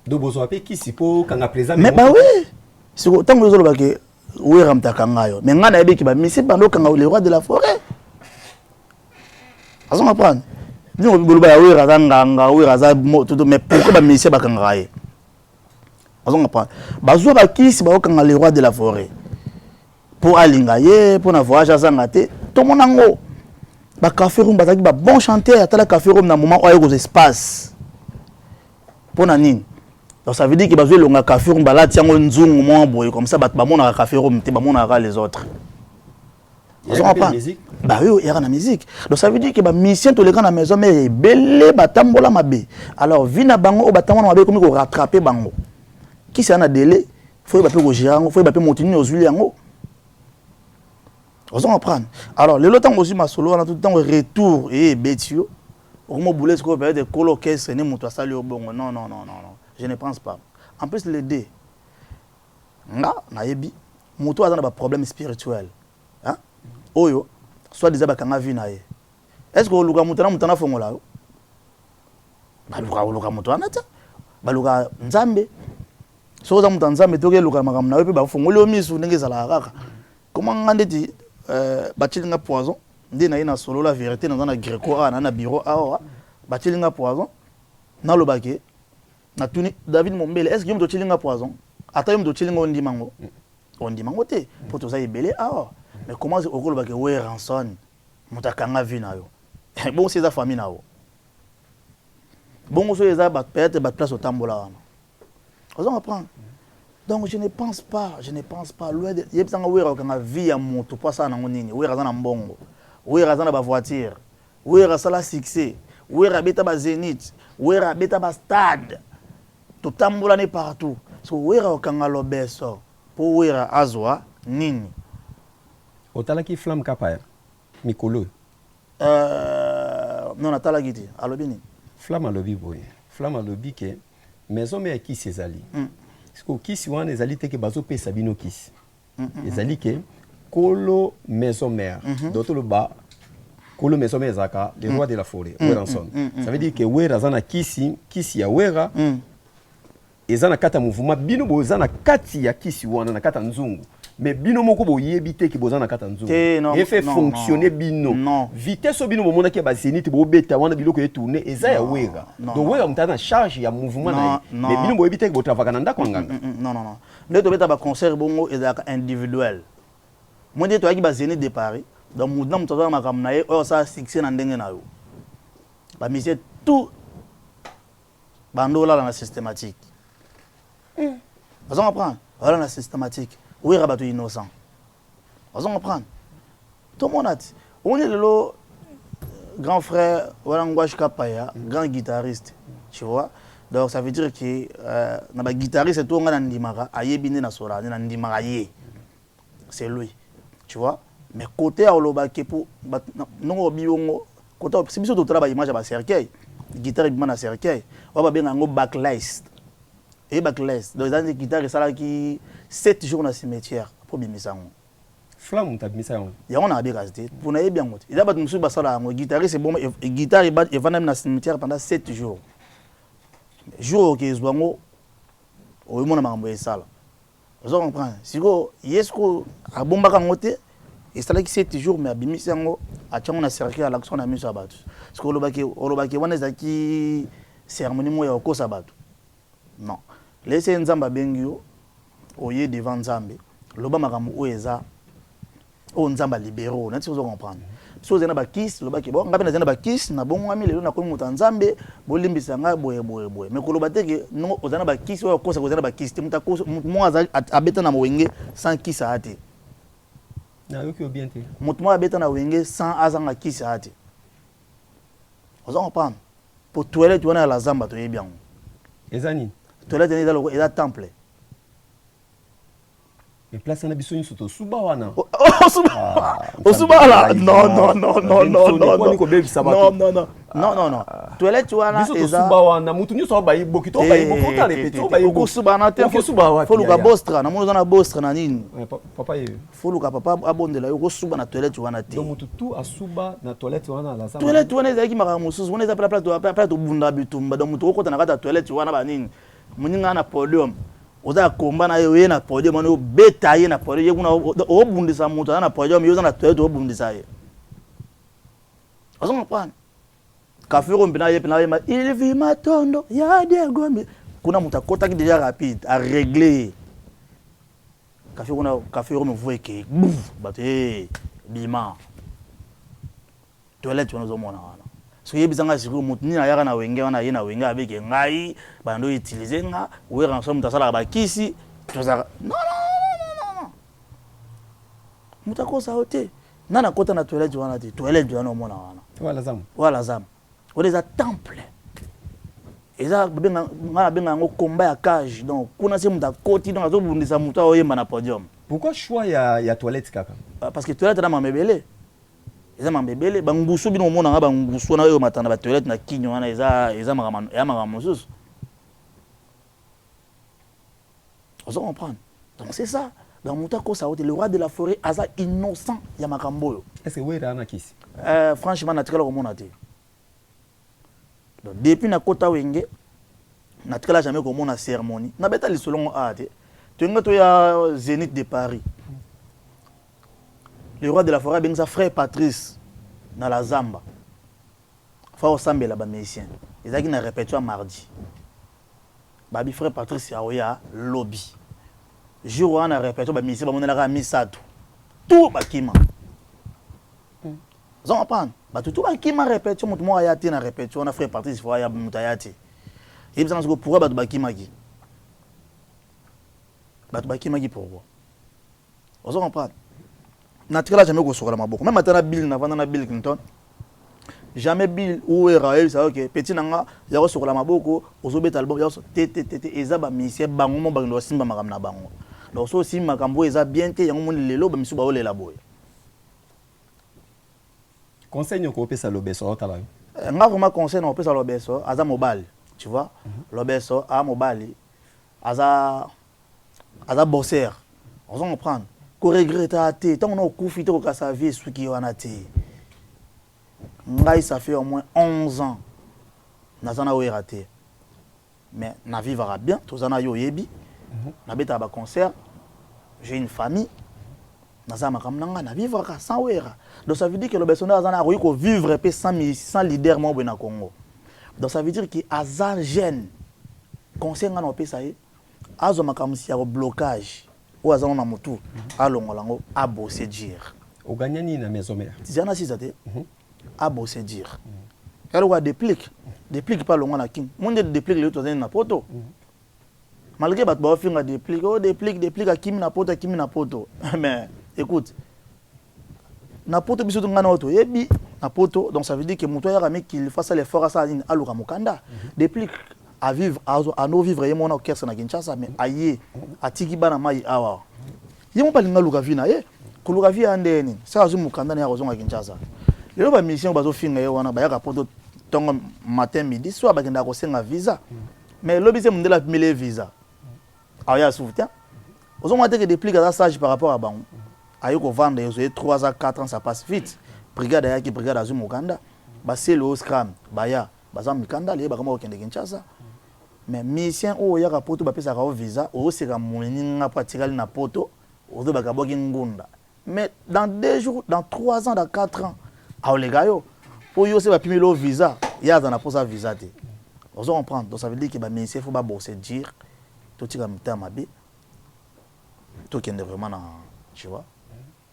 [SPEAKER 2] do bozo apé qui sipo kanga présent
[SPEAKER 1] mais bah oui c'est autant que zo ke wera mtakanga yo mais ngana yebeki ba misi bando kanga le roi de la forêt azon apprendre dingo buluba ya wera zanga wera za tout mais pourquoi ba misi ba kanga ye azon apprendre bazo ba kisi ba kanga le roi de la forêt pour alinga ye pour na voyage zanga te to monango ba café room bazaki ba bon chanteur atala café room na moment oyo ko espace pour na nini. Donc ça veut dire que bazo longa café room bala tiango nzungu mo boye comme ça ba mona café room te ba mona les autres. Ils ont pas musique. Bah oui, il y a la musique. Donc ça veut dire que ba mission to les grands na maison mais belé ba tambola mabe. Alors vina bango o ba tambola mabe comme ko rattraper bango. Qui c'est un délai, faut ba pe ko gérer, faut ba pe monter aux huiles yango. Vous en prendre. Alors le temps aussi ma solo on a tout le temps retour et betio. Au moment boulez ko peut être coloquer ce ne moto sali au bon. Non. Je ne pense pas. En plus, les deux, naebi, moto a un problème spirituel. Hein? Oyo, soit des abakanga vu nae. Est-ce que luka mutana mutana fongola? Luka mutana ta. Luka nzambe. So za mutana nzambe toke luka makam na wepe ba fongole o misu ndenge sala kaka. Comment ngande ti batilinga poison? Ndi na ina solo la vérité dans un Greco na bureau a batilinga poison. Na lobake na tuni David Mombele est-ce que yom to chilinga poison ata yom to chilinga on dimango te pour to ça ebele mais comment okolo ba ke we ranson mutakanga vi na yo bon c'est sa famille na yo bon so eza ba peut-être ba place au tambola wana on apprend donc je ne pense pas loin de yebsanga we ra kanga vi ya moto pas ça na nini we ra za na mbongo we ra za na ba voiture wera sala succès wera beta ba Zénith wera beta ba stade to tambola ne partout so wera okanga lobeso po wera azwa nini
[SPEAKER 2] otalaki flamme kapaya mikolo
[SPEAKER 1] non atala giti alobini
[SPEAKER 2] flamme alobi boye flamme alobi ke maison mère kisi ezali siko kisi wana ezali te ke bazopesa bino kisi ezali ke kolo maison mère d'autres ba kolo maison mère zaka le roi de la forêt Weranson ça veut dire que wera zana kisi ya wera ezana kata mouvement bino bozana kati ya kisi wana na kata nzungu mais bino moko boyebi te ke bozana kata nzungu et fait fonctionner bino vitesse bino bomona ke ba Zénith bo beta wana biloko e tourner eza ya wera donc wera mutana charge ya mouvement na mais bino boyebi te ke botravaka na ndako nganga
[SPEAKER 1] non nde to beta ba concert bongo ezaka individuel moi nde to yaki ba Zénith de Paris donc mudna mutazana makam na ye o sa succès na ndenge na yo ba mise tout bandola na systématique vous comprenez voilà la systématique oui rabato innocent vous comprenez tout le monde a dit on est le grand frère Walangwash Kapaya grand guitariste tu vois donc ça veut dire que na ba guitariste tout ngana ndimaka ayebine na sora na ndimaka ye c'est lui tu vois mais côté oloba ke pour non biongo côté c'est biso to travail image ba cercueil guitare bi na cercueil on va bien ngo backlist et backlist donc dans les guitares ça là qui 7 jours dans le cimetière pour bimisa ngo
[SPEAKER 2] flamme tabimisa ngo
[SPEAKER 1] ya on a bien gasté pour na bien ngote il a ba musu ba sala ngo guitare c'est bon guitare ba et va dans le cimetière pendant 7 jours jour que zwango o mona mambo e sala vous comprenez siko yesko abombaka ngote et ça là qui 7 jours mais abimisa ngo a tchango na cercle à l'action na miso abatu parce que olobaki wana zaki cérémonie mo ya ko sabatu non laissez nzamba bengio oye devant nzambe loba makambo oeza o nzamba libéraux nati vous comprendre so zena ba kiss lobaki bon ngabe na zena ba kiss na bongo ami lelo na ko muta nzambe bolimbisa nga boye mais ko loba teke no ozana ba kiss o kosa ko zena ba kiss te muta ko mo aza abeta na wenge sans kiss ate
[SPEAKER 2] na yoki bien te
[SPEAKER 1] mutu mo abeta na wenge sans azanga kiss ate vous comprendre pour toilette wana la zamba to yebiango
[SPEAKER 2] ezani
[SPEAKER 1] toilette ni dans le temple
[SPEAKER 2] mais place na biso nyoso to suba wana
[SPEAKER 1] suba la non toilette wana
[SPEAKER 2] eza suba wana mutu nyoso ba iboki to ba iboki to répéter ba iboki
[SPEAKER 1] suba na te faut luka bostra na mono na bostra na nini
[SPEAKER 2] papa ye
[SPEAKER 1] faut luka papa abondela yo ko suba na toilette wana te
[SPEAKER 2] donc mutu tout asuba na toilette wana la zamba
[SPEAKER 1] toilette wana ezaki maka mususu wana eza place to bunda bitumba donc mutu ko kota na kata toilette wana ba nini muninga na podium oza komba na yo na podium na beta ye na podium ye kuna obundisa mutu na podium yo na toilette obundisa ye ozonga pana kafiro mbina ye pena ye ma il vit matondo ya Diego kuna mutu akota ki déjà rapide à régler kafiro me voye ke bato bima toilette wana zo mona wana so yebizanga siku mutu ni na yaka na wenge wana ye na wenge abeke ngai bando utiliser nga we ransom tasala ba kisi tozaka non mutu ko sa hote nana kota na toilette wana te toilette wana mona wana wala zam on est à temple eza benga ngo combat ya cage donc kuna se mutu koti donc azo bundisa mutu oyemba na podium
[SPEAKER 2] pourquoi choix ya toilette kaka
[SPEAKER 1] parce que toilette na mamebele eza mambebele bangusu bino mona nga bangusu na yo matana ba toilette na kinyo wana eza makamano mosusu vous comprenez donc c'est ça donc muta ko sa le roi de la forêt aza innocent ya makambo
[SPEAKER 2] est-ce que wera na kisi
[SPEAKER 1] franchement natikala komona te donc depuis na kota wenge natikala jamais komona cérémonie na beta lisolongo ate tenga to ya Zénith de Paris. Le roi de la forêt benza frère Patrice na la zamba fa osambe la ba musicien ezaki na répétition mardi babi frère Patrice ya oya lobby jour wana répétition ba musicien ba monela ka misato tout bakima zon pan ba tout bakima répétition mutu mo ya te na répétition na frère Patrice fa ya mutayati ibisa ngo pourquoi ba bakima ki ba bakima ki pourquoi on comprend natikala jamais ko sokola maboko même atana Bill na vanda na Bill Clinton jamais Bill ou Raël ça OK petit nanga ya sur la maboko ozobeta album ya tete eza ba mission bango mo bando simba makam na bango donc so si makambo eza bien te yango moni lelo ba misu ba olela boy
[SPEAKER 2] conseil nyoko pesa lobeso otala
[SPEAKER 1] nga vraiment conseil na pesa lobeso aza mobile tu vois lobeso a mobile aza bosseur on va comprendre ko regretta te tant on a kufi te ko ka sa vie suki wana te ngai ça fait au moins 11 ans nazana oyo raté mais na vivra bien tozana yo yebi na beta ba concert j'ai une famille nazana makamnanga na vivre sans wera donc ça veut dire que le personnage azana ko vivre pe sans leader mo na Congo donc ça veut dire que azan jeune concert ngana pe ça y azo makamsi ya blocage ou azana na mutu alongolango a bosser dire
[SPEAKER 2] o gagnani na maison mère
[SPEAKER 1] tiana si ça te a bosser dire elle wa déplique pas longo na king monde déplique le tozen na poto malgré bat ba finga déplique a kimi na poto mais écoute na poto biso ngana auto yebi na poto donc ça veut dire que muto ya ramé qu'il fasse l'effort à ça aluka mukanda déplique à vivre à no vivre yemo na kersa na Kinshasa mais aye atiki bana mai awa yemo palinga luka vina kuluka via andeni ça azu mukanda na kozonga Kinshasa lelo ba mission bazo finga ye wana ba ya poto tongo matin midi soit ba kenda ko senga visa mais lobise mundela pimele visa aya soutien ozo mate que déplique à sage par rapport à bango ayo ko vendre les 3 à 4 ans ça passe vite brigade ya ki brigade azu mukanda ba c'est le scram baya bazam mikanda le ba kama okende Kinshasa mais mission o ya poto ba pesa ka visa o seka moninga pratikali na poto ozo ba kaboki ngunda mais dans 2 jours dans 3 ans dans 4 ans a les gars pour yo c'est ba pimelo visa ya za na posa visa te ozo comprendre donc ça veut dire que ba mission faut ba bosser dire tout tika mta mabe tout kende vraiment na tu vois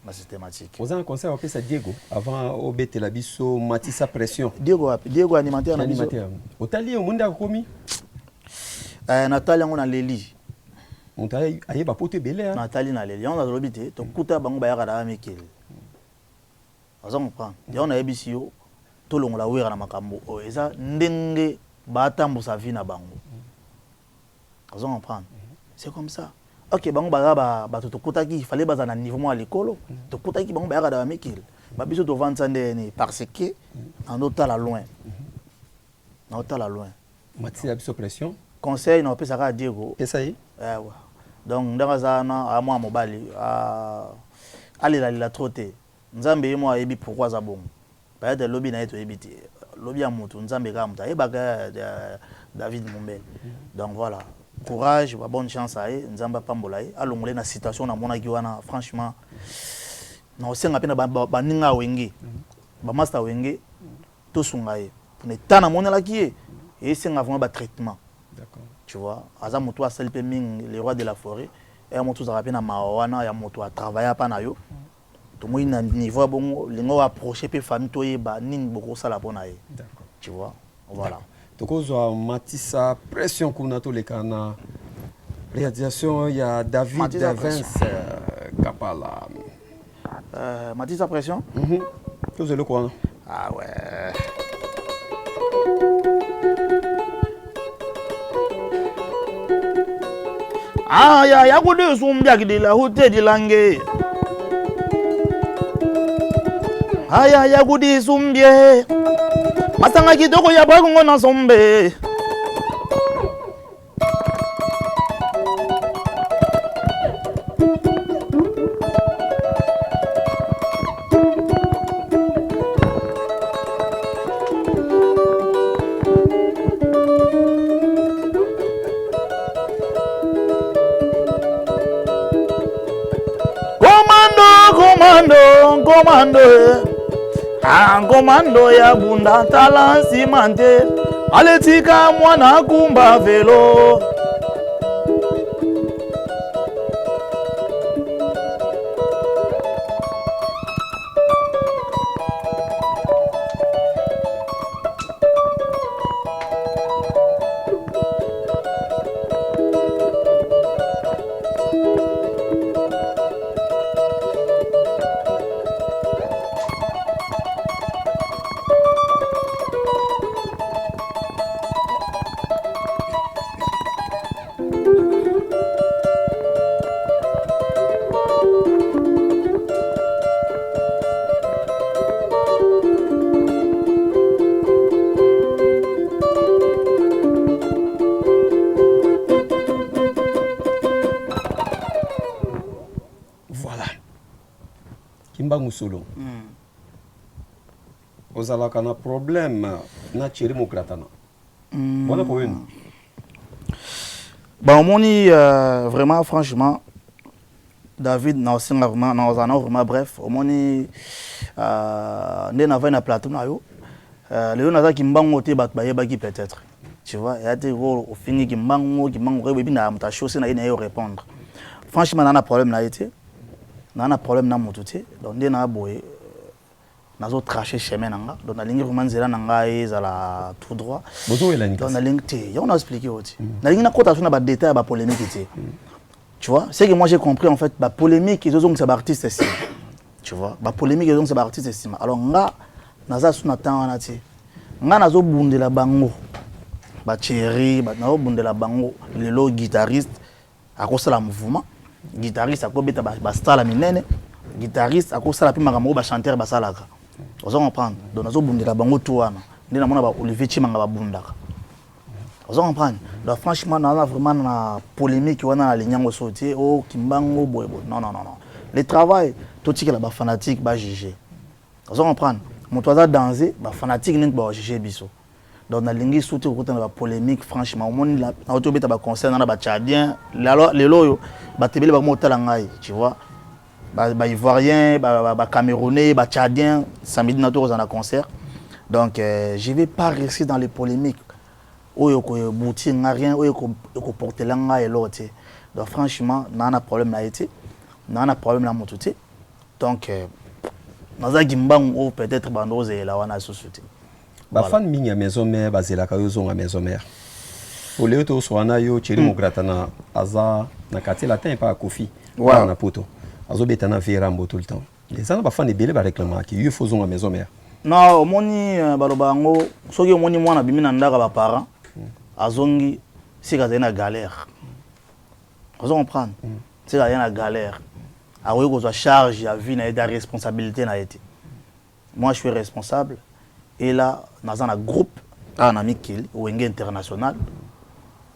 [SPEAKER 1] la systématique.
[SPEAKER 2] Vous avez un conseil à Diego avant obéter la biso Matissa pression.
[SPEAKER 1] Diego animateur na biso.
[SPEAKER 2] Otali au monde a commis.
[SPEAKER 1] Nathalie on a Leli.
[SPEAKER 2] On t'a aye ba pote belé.
[SPEAKER 1] Nathalie na Leli on a lobité to kuta bango ba yaka da mekel. Azo comprendre. Ya on a ebisio to longola wera na makambo o eza ndenge ba tambo sa vie na bango. Azo comprendre. C'est comme ça. OK bango ba to kutaki il fallait baza na niveau mo à l'école to kutaki bango ba yaka da mekel. Ba biso to vendre ndene parce que en otala loin. Na otala loin.
[SPEAKER 2] Matissa biso pression.
[SPEAKER 1] Conseil na pesa ka Diego.
[SPEAKER 2] Et ça y est.
[SPEAKER 1] Ouais. Donc ndaza na a moi mobali allez la trotter. Nzambe moi ebi pourquoi za bon. Ba de lobby na eto ebiti. Lobby a mutu nzambe ka muta e baga David Mumbele. Donc voilà. Courage, bonne chance à eux, nzamba pambola e alongole na situation na mona ki wana franchement na osenga pena ba ninga wenge. Ba master wenge to sunga e. Pour ne tana mona la ki e senga vraiment ba traitement.
[SPEAKER 2] D'accord.
[SPEAKER 1] Tu vois, aza moto a selpe ming les rois de la forêt et moto za rapena mawana ya moto a travailler pa na yo. To mo ina niveau bon lingo approcher pe famille to yeba nini boko sala pona e.
[SPEAKER 2] D'accord.
[SPEAKER 1] Tu vois, voilà.
[SPEAKER 2] Tokozwa Matissa pression kuna to le kana réalisation il y a David Vince Kapala.
[SPEAKER 1] Matissa pression?
[SPEAKER 2] Tous le quoi?
[SPEAKER 1] Ah ouais. Ah ya kude sumbya kidila hote dilange. Aya ya kude sumbye. Masanga kitoko ya bagongo na sombe. Komando ya bunda tala simante aletika mwana kumba velo
[SPEAKER 2] mbangu solo ozalaka na problème na Thierry Mokratana voilà pour une
[SPEAKER 1] bah on dit vraiment franchement David na osinga vraiment na ozana vraiment bref on dit ndé na va na plateau na yo le yo na za kimbango te bat bayeba ki peut-être tu vois et ate au fini kimbango rebi na mta chose na ina yo répondre franchement na problème na été na problème na moto te donc ndé na boye nazo tracher chemin nanga donc na lingi vraiment nzela nanga ezala tout droit
[SPEAKER 2] bozo elani
[SPEAKER 1] donc na lingi te on a expliqué oti na lingi na kota sur na ba détail ba polémique te tu vois c'est que moi j'ai compris en fait ba polémique ils ont ça ba artiste ici tu vois ba polémique ils ont ça ba artiste ici alors nga naza suna temps wana te nga nazo bundela bango ba Thierry ba nazo bundela bango lelo guitariste akosala mouvement guitariste akobeta ba style minene guitariste akosala pima makambo ba chanteur basalaka ozo comprendre donc nazo bundela bango to wana ndina mona ba Olivier Chimanga ba bundaka ozo comprendre donc franchement na vraiment na polémique wana na linyango sauté o kimbango boyebo non le travail tout tika ba fanatique ba juger ozo comprendre mon toza danser ba fanatique ning ba juger biso donc na lingi sauté ko na ba polémique franchement au monde la na autobeta ba concert na ba tchadien lelo yo ba tebele ba motala ngai tu vois ba ivoirien ba camerounais ba tchadien samedi na tour en concert donc je vais pas rester dans les polémiques oyo ko bouti nga rien oyo ko porter langa et l'autre donc franchement na problème na été na problème na motuté donc naza gimbang o peut-être bandoze la wana société
[SPEAKER 2] ba fan mingi ya maison mère bazela ka yo zonga maison mère pour les autres soana yo Thierry Mokratana aza na quartier latin pas Kofi na poto azo betana Verambo tout le temps les gens ba fan de belé ba réclamer ki yo fozonga maison mère
[SPEAKER 1] non omoni balobango soki omoni mwana bimi na ndaka ba parents azongi sika zena galère vous comprendre sika zena galère a oui ko charge ya vie na et de responsabilité na été moi je suis responsable et là dans un groupe en amicale Wenge international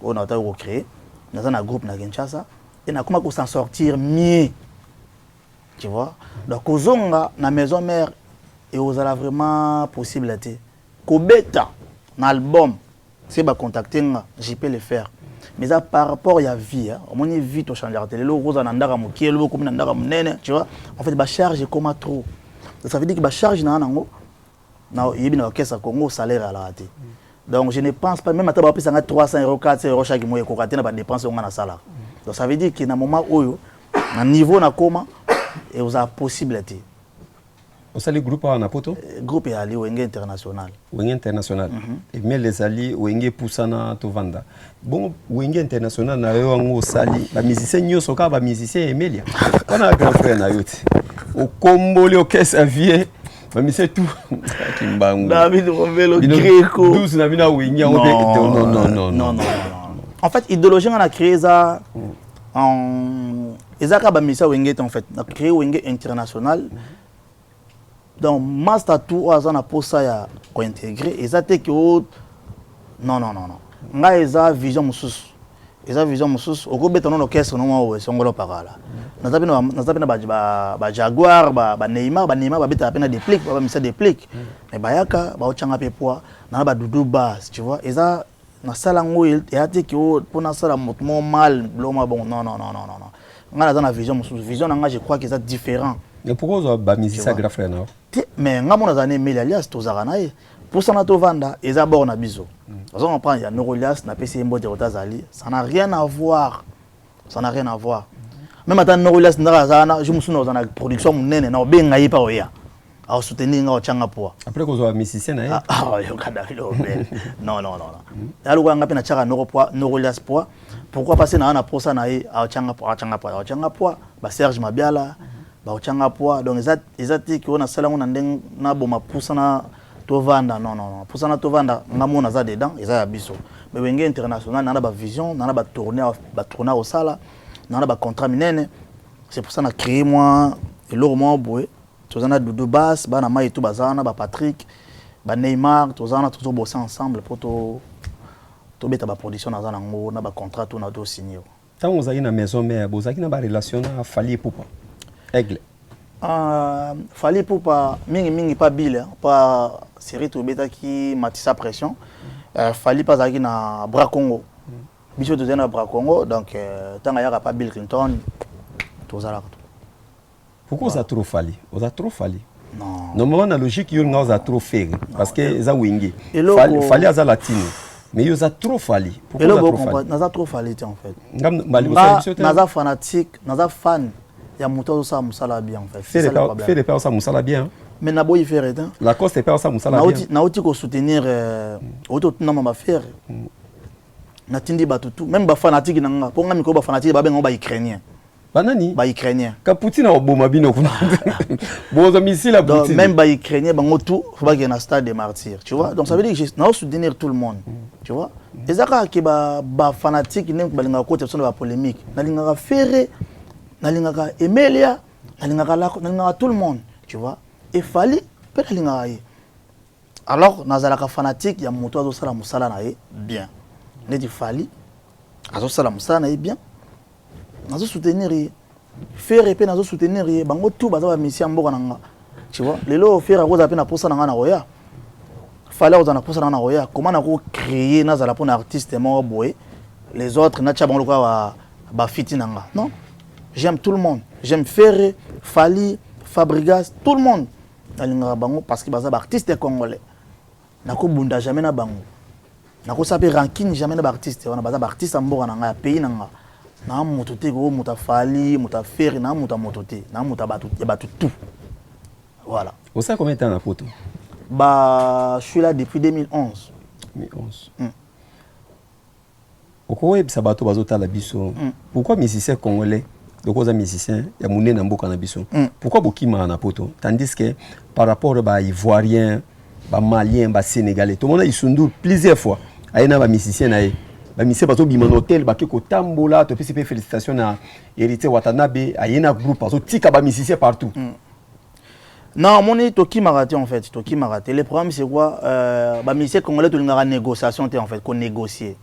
[SPEAKER 1] on a recréé dans un groupe na Kinshasa et na comment s'en sortir mieux tu vois donc ozonga na maison mère et aux ala vraiment possibilité kobeta na album c'est ba contacter je peux le faire mais ça par rapport à vie on est vite au changer télé le rose na ndaka mokielo comme na ndaka munene tu vois en fait ba charge comme trop ça veut dire que ba charge na nango na yebi na orchestre Congo salaire à la raté donc je ne pense pas même à tabac pesa 300 €, 400 € chaque mois ko raté na ba dépenses on na salaire donc ça veut dire que na moment oyo na niveau na koma et aux a possibilité
[SPEAKER 2] on sali groupe na poto
[SPEAKER 1] groupe ya ali Wenge international et mais les alliés Wenge pusana to vanda bon Wenge international na yo ngo sali ba musicien nyoso ka ba musicien Emelia on a grand frère na yote au komboli au caisse vie ba musicien tout kimbango David Rombelo Greco
[SPEAKER 2] 12 na bina Wenge non
[SPEAKER 1] en fait idéologie on a créé ça en ezaka ba musicien Wenge en fait on a créé Wenge international. Donc master tout azana posa ya ko intégrer ezate que non nga eza vision mususu okobeta non orchestre no mo songolo parala nazapena ba Jaguar ba Neymar ba beta pena déplique ba misa déplique mais bayaka ba ochanga pe poa na ba Doudou Bass tu vois eza na sala ngo ezate que pona sala mouvement mal bloma bon non nga nazana vision nga je crois que c'est différent.
[SPEAKER 2] Mais pourquoi vous avez mis ça grave frère non?
[SPEAKER 1] Mais nga mona zane meli alias tozaka na ye pour ça na to vanda eza bord na biso. Vous comprenez, il y a Neurolias na PC mbote Otazali, ça n'a rien à voir. Même attends Neurolias ndaka zana je me souviens dans la production munene na obenga yipa oya. A soutenir nga ochanga poa.
[SPEAKER 2] Après que vous avez musicien na ye.
[SPEAKER 1] Yo kada lo ben. Non. Allo nga pe na chaka Neurolias poa. Pourquoi passer na posa na ye a ochanga poa ba Serge Mabiala. Ba ochanga poa donc ezati ki ona sala ngona ndeng na boma pusana to vanda non pusana to vanda ngamona za dedans eza ya biso mais Wenge international na ba vision na ba tourner au sala na ba contrat minene c'est pour ça na créé moi et lormo boy tozana Doudou Bass bana mai to bazana ba Patrick ba Neymar tozana toujours bosser ensemble pour to beta ba production na zana ngo na ba contrat to na to signer
[SPEAKER 2] tant vous avez na maison mère vous avez na ba relation na Fali Poupa Aigle
[SPEAKER 1] Fallait pour pas mingi pas bile pas série to beta qui matissa pression fallait pas aller na bras Congo biso to na bras Congo donc tant ya pas Bill Clinton to zala
[SPEAKER 2] pourquoi ça trop fallu on a trop fallu
[SPEAKER 1] non
[SPEAKER 2] normalement la logique il y a trop fait parce que ça wingi fallait à latino mais il y a trop fallu
[SPEAKER 1] pourquoi ça trop fallu n'a trop fallu en fait naza fanatique naza fan ya moto ça musala bien en fait
[SPEAKER 2] fait les pères ça musala bien
[SPEAKER 1] mais na boy faire éteint
[SPEAKER 2] la cause des pères ça musala bien
[SPEAKER 1] na oti ko soutenir auto na mama faire na tindi batutu même ba fanatique na nga ponga miko ba fanatique ba benga ba ukrainien
[SPEAKER 2] banani
[SPEAKER 1] ba ukrainien
[SPEAKER 2] ka Poutine au boma bino kuna bozo missile à Poutine
[SPEAKER 1] même ba ukrainien ba ngotu faut pas que na stade des martyrs tu vois donc ça veut dire que na soutenir tout le monde tu vois ezaka ke ba fanatique nem ba linga côté son ba polémique na linga faire nalingaka Emelia nalingaka Lako nalingaka tout le monde tu vois et fallait peut nalingaka ye alors nazalaka fanatique ya moto azo sala musala na ye bien neti fallait azo sala musala na ye bien nazo soutenir ye faire pe nazo soutenir ye bango tout baza ba mission mboka nanga tu vois lelo faire ko za pe na posa nanga na roya fallait ozana posa nanga na roya comment na ko créer nazala pour un artiste mo boy les autres na cha bango ko ba fiti nanga non. J'aime tout le monde. J'aime Ferré, Fali, Fabregas, tout le monde. Parce que les artistes congolais. Nako bunda jamais na bango. Nako sape ranking jamais na artiste. On a des artistes en bora na pays na. Na motote go mota Fali, mota Ferré, na mota motote, na mota batu tout. Voilà.
[SPEAKER 2] Vous savez combien de temps la photo?
[SPEAKER 1] Bah, je suis là depuis 2011.
[SPEAKER 2] 2011. Pourquoi musiciens congolais donc aux musiciens il y a monnaie dans beaucoup na biso pourquoi bokima na poto tandis que par rapport ba ivoirien ba malien ba sénégalais tout le monde a isundu plusieurs fois ayena ba musicien na ba musicien bazo bima na hôtel ba ke ko tambola to pese félicitations na héritier Watanabe ayena groupe bazo tika ba musicien partout
[SPEAKER 1] non mon est toki maraté en fait toki maraté le problème c'est quoi ba musicien congolais to linga négociation en fait qu'on négocier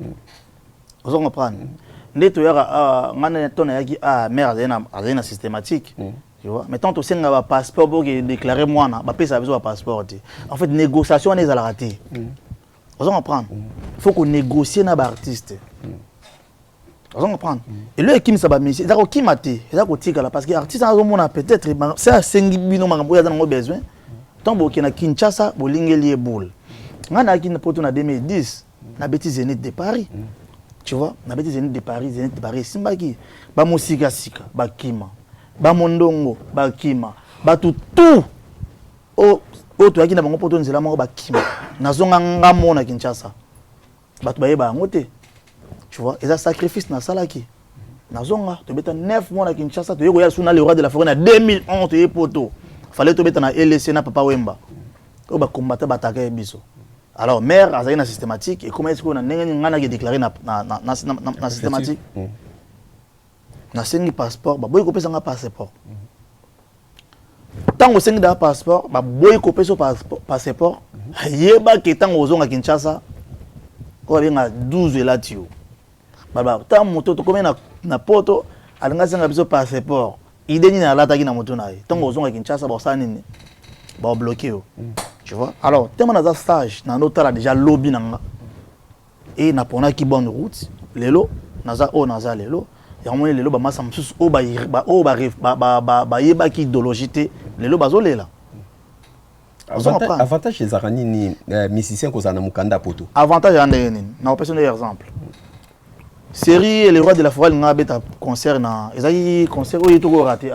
[SPEAKER 1] vous comprenez Neto yaka ngana tona yaki mère azena systématique tu vois mais tant aussi nga passeport pour déclarer moi na ba pesa besoin passeport en fait négociation on est à la rater vous comprenez faut qu'on négocie na ba artiste vous comprenez et le kim ça ba misi ça ko kimate ça ko tika là parce que artiste a mona peut-être ça sengi bino makambo ya dans besoin tant bo na Kinshasa bo lingeli boule ngana ki na poto na 2010 na bêtise Zénith de Paris. Tu vois, na bêtise Zénith de Paris, simbaki, ba musika sika, ba kima, ba mondongo, ba kima, ba tout. Oh, tu as qui na bango poto nzela moko ba kima. Nazonga ngamo na Kinshasa. Ba tu ba yeba ngote. Tu vois, et ça sacrifice na salaki. Nazonga, tu beta 9 mois na Kinshasa, tu yeko ya suna le roi de la forêt na 2011 tu poto. Fallait tu beta na LC na papa Wemba. O ba combattre ba taka biso. Alors, maire a une systématique et comment est-ce qu'on a déclaré na systématique? Na sengi passeport, bah boy copé un passeport. Tant que sengi da passeport, bah boy copé son passeport. Yeba que tant aux à Kinshasa, on a 12 là tio. Bah tant moto to combien na poto, alinga senga biso passeport. Idée ni na lata ki na moto na. Tant aux à Kinshasa, bah ça ni, bah bloqué. Tu vois? Alors, tellement dans un stage, dans notre là déjà lobby nanga. Et na pona qui bonne route, lelo, naza o naza lelo. Ya moni lelo ba masa msusu o ba yeba ki idologité, lelo bazolela.
[SPEAKER 2] Avantage chez Zarani ni musicien ko za na mukanda poto.
[SPEAKER 1] Avantage en nini? Na option exemple. Série Les Rois de la Forêt nga beta concert na ezaki concert o yito raté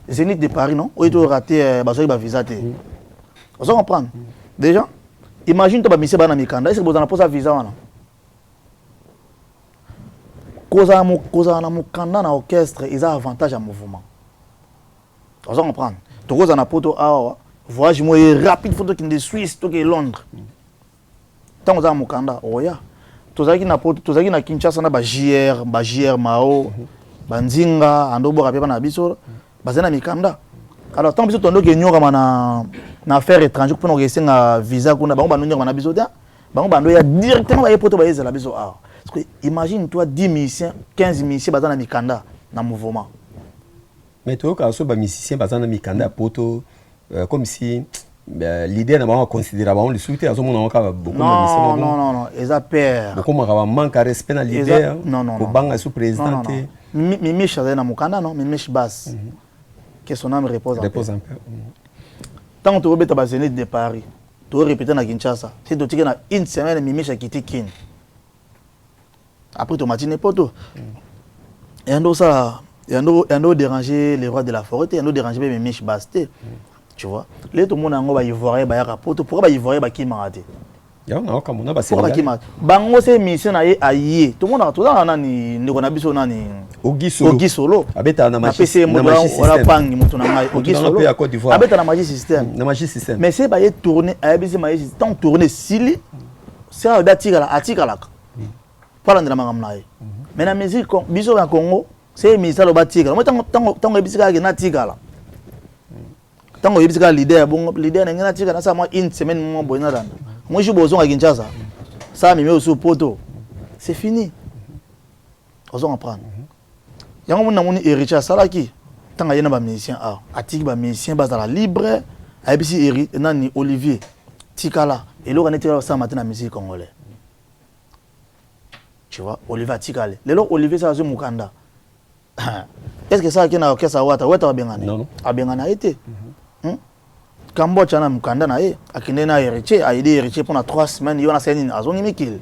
[SPEAKER 1] Zénith de Paris, non? Où il doit rater un visa. Vous comprenez? Déjà, imagine que tu as un Mikanda. Est-ce que vous avez un visa? Quand vous avez un Mikanda dans l'orchestre, ils ont un avantage à mouvement. Vous comprenez? Tu as un poto voyage rapide, photo qui est de Suisse, qui est Londres. Tant que vous avez un Mikanda, tu as un Kinshasa, JR, Mao, Banzinga, Andobo, Rapia, Biso. Bazena mikanda. Alors tant que tu as nyoka na affaire étrangère pour nous rester na visa kuna bango banu nyoka na biso dia. Bango banu ya directement ba poto ba yezela biso ah. Parce que imagine toi 10 musiciens, 15 musiciens bazana mikanda na mouvement.
[SPEAKER 2] Mais tu vois, quand musicien, par exemple, Mikanda Poto, comme si l'idée n'a pas considéré avant le soutien à ce moment beaucoup
[SPEAKER 1] non, ils a peur.
[SPEAKER 2] Beaucoup manque de respect dans l'idée.
[SPEAKER 1] Non.
[SPEAKER 2] Au banc sous président.
[SPEAKER 1] Mimiche dans Mukanda non, Mimiche basse. Que son âme repose un peu. Tant que tu rebelles ta Zénith de Paris, tu répéter na Kinshasa. Si tu tiens une semaine Mimiche a quitté Kin. Après tu matines poto. Et on ça, et on déranger les rois de la forêt, et on déranger Mimiche basse. Tu vois, les tout le monde va y voir, bah poto. Pourquoi y voir, bah qui m'a raté?
[SPEAKER 2] Ya on a comme on a passé.
[SPEAKER 1] Pourquoi qui m'a? Bango c'est mission na aïe. Tout le monde a tout là nani, ni on a besoin nani.
[SPEAKER 2] Ogi
[SPEAKER 1] Solo.
[SPEAKER 2] Abeta na
[SPEAKER 1] magie système. Ogi Solo. Abeta na magie système.
[SPEAKER 2] Na magie système.
[SPEAKER 1] Mais c'est bah y tourner, abisi magie système. Tant tourner sili, c'est à d'attira la. Pas dans la mangamnaï. Mais la musique, biso en Congo, c'est mission le batiga. Moi tant abisi ka na tiga la. Tant abisi ka leader bon leader na tiga na ça moi une semaine moi boina dans. Moi je suis besoin à Kinshasa. Ça me met au sous poteau. C'est fini. On va prendre. Il y a un héritier Salaki. Tant qu'il y a un musicien, Atik ba musicien bas dans la libre, ABC héritier nani Olivier Tikala et l'autre était ça matin la musique congolaise. Tu vois, Olivier Tikala. Le lot Olivier ça c'est Mukanda. Est-ce que ça qui na orchestre wata bengana?
[SPEAKER 2] Non.
[SPEAKER 1] A bengana été. Kambo chana Mukanda na ye akinde na héritier a aidé héritier pendant 3 semaines il y a une azongi mikil.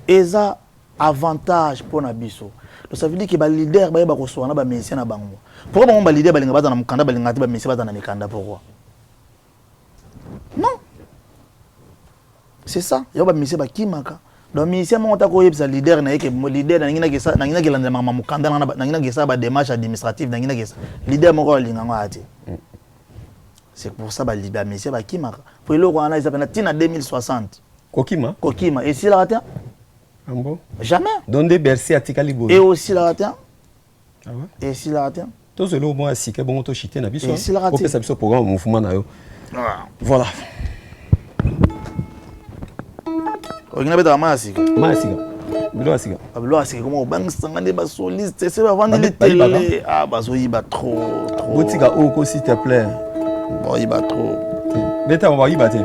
[SPEAKER 1] Eza avantage pour na biso. Donc ça veut dire que les leaders ba ko so na ba musicien na bango. Pourquoi ba leader ba linga ba na Mukanda ba linga ba musicien ba na Mikanda pourquoi? Non. C'est ça, il y a ba musicien ba kimaka. Donc musicien mo ta ko yebisa leader na yeke leader na ngina gesa na ngina gelanda mama Mukanda na ngina gesa ba démarche administrative na ngina gesa. Leader mo ko linga ngati. C'est pour ça que les musiciens sont Kimaka. Pour le roi, ils appellent Tina 2060.
[SPEAKER 2] Kokima.
[SPEAKER 1] Et si la raté? Jamais.
[SPEAKER 2] Donde Bercy à Tikalibo.
[SPEAKER 1] Et aussi la raté?
[SPEAKER 2] Ah ouais?
[SPEAKER 1] Et si la raté?
[SPEAKER 2] Tout ce moment à Sika, bon, on chité na biso.
[SPEAKER 1] Et si la raté?
[SPEAKER 2] On peut s'appuyer sur le programme mouvement na yo. Voilà.
[SPEAKER 1] On a besoin de Masika.
[SPEAKER 2] Masika. Bilo Asika.
[SPEAKER 1] Bilo Asika, comment on banque sangane ba soliste, c'est pas vendre les télé. Ah, bah, il va trop.
[SPEAKER 2] Botika Oko, s'il te plaît.
[SPEAKER 1] Bon, il va trop.
[SPEAKER 2] Beta, on va y battre.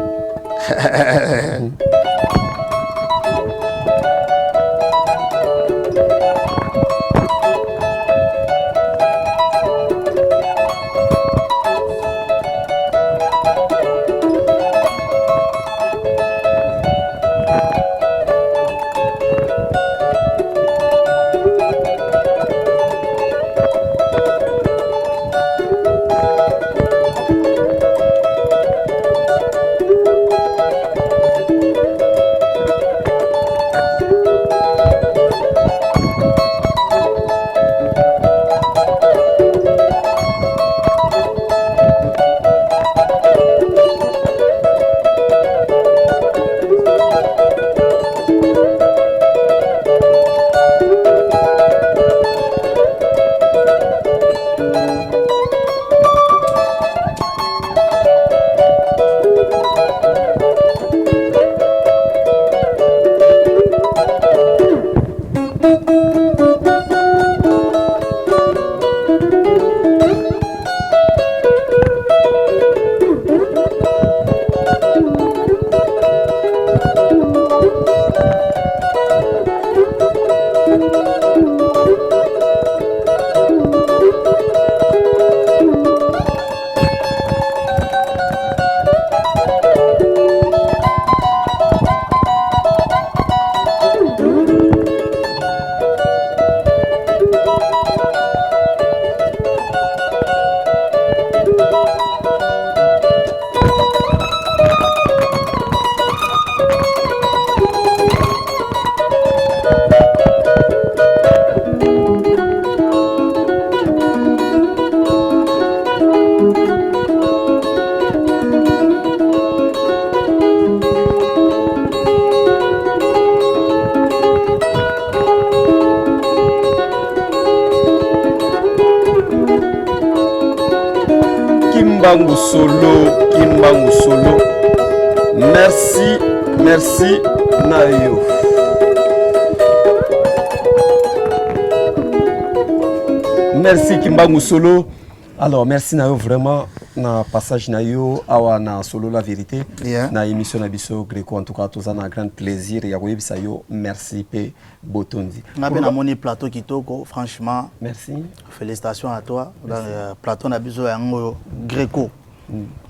[SPEAKER 2] Kimbangu Solo. Merci Nayo. Merci Kimbangu Solo. Alors merci na yo vraiment na passage na yo awa na solo la vérité na émission na biso Greco en tout cas tous un grand plaisir ya koyebisa yo merci pe botondi
[SPEAKER 1] na pe na moni plateau kitoko franchement
[SPEAKER 2] merci
[SPEAKER 1] félicitations à toi dans plateau na biso yango Greco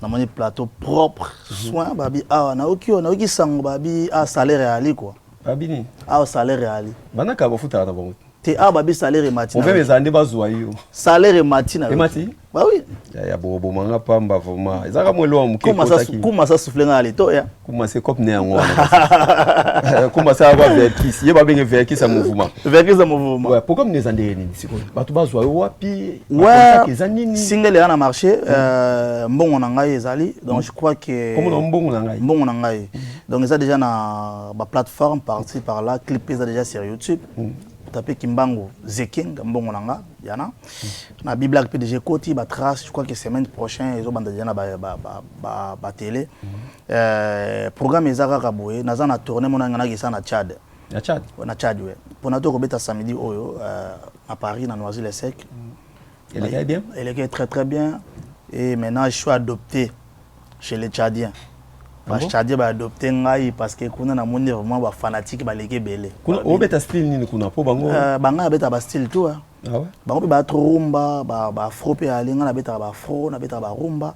[SPEAKER 1] na moni plateau propre soin babi awa na oki sango babi a salaire ali quoi
[SPEAKER 2] babini
[SPEAKER 1] a salaire ali
[SPEAKER 2] banaka bafuta na bongo
[SPEAKER 1] te a babi salaire matina
[SPEAKER 2] on veut mes ande bazwa yo
[SPEAKER 1] salaire matina
[SPEAKER 2] et mati
[SPEAKER 1] bah oui
[SPEAKER 2] ya bobo manga pamba vraiment ezaka mwelo muke
[SPEAKER 1] comment ça souffler na ali to ya
[SPEAKER 2] comment c'est comme né en comment ça va verkis ye ba benga verkis mouvement
[SPEAKER 1] ouais
[SPEAKER 2] pourquoi nous ande nini siko batu bazwa yo wapi
[SPEAKER 1] ouais single ya na marché mbongo na ngai ezali donc je crois que
[SPEAKER 2] comment mbongo
[SPEAKER 1] na ngai donc ça déjà na ba plateforme par-ci par là clip déjà sur YouTube tapé Kimbangu Zeking mbongo nanga yana na Biblac PDG Koti ba trace je crois que semaine prochaine ils ont banda déjà na ba télé programme ezaka kaboye naza na tourner monanga na kisa na Tchad na Tchad ouais pour nato ko beta samedi oyo à Paris na Noisy-le-Sec
[SPEAKER 2] elle est bien
[SPEAKER 1] elle est très très bien et maintenant je suis adopté chez les Tchadiens. Parce que Tchadien va adopter ngai parce que kuna na monde vraiment ba fanatique ba leke belé.
[SPEAKER 2] Kuna obeta style nini kuna po bango?
[SPEAKER 1] Banga beta ba style tout ah.
[SPEAKER 2] Ah ouais.
[SPEAKER 1] Bango ba rumba ba afro pe alinga na beta ba afro na beta ba rumba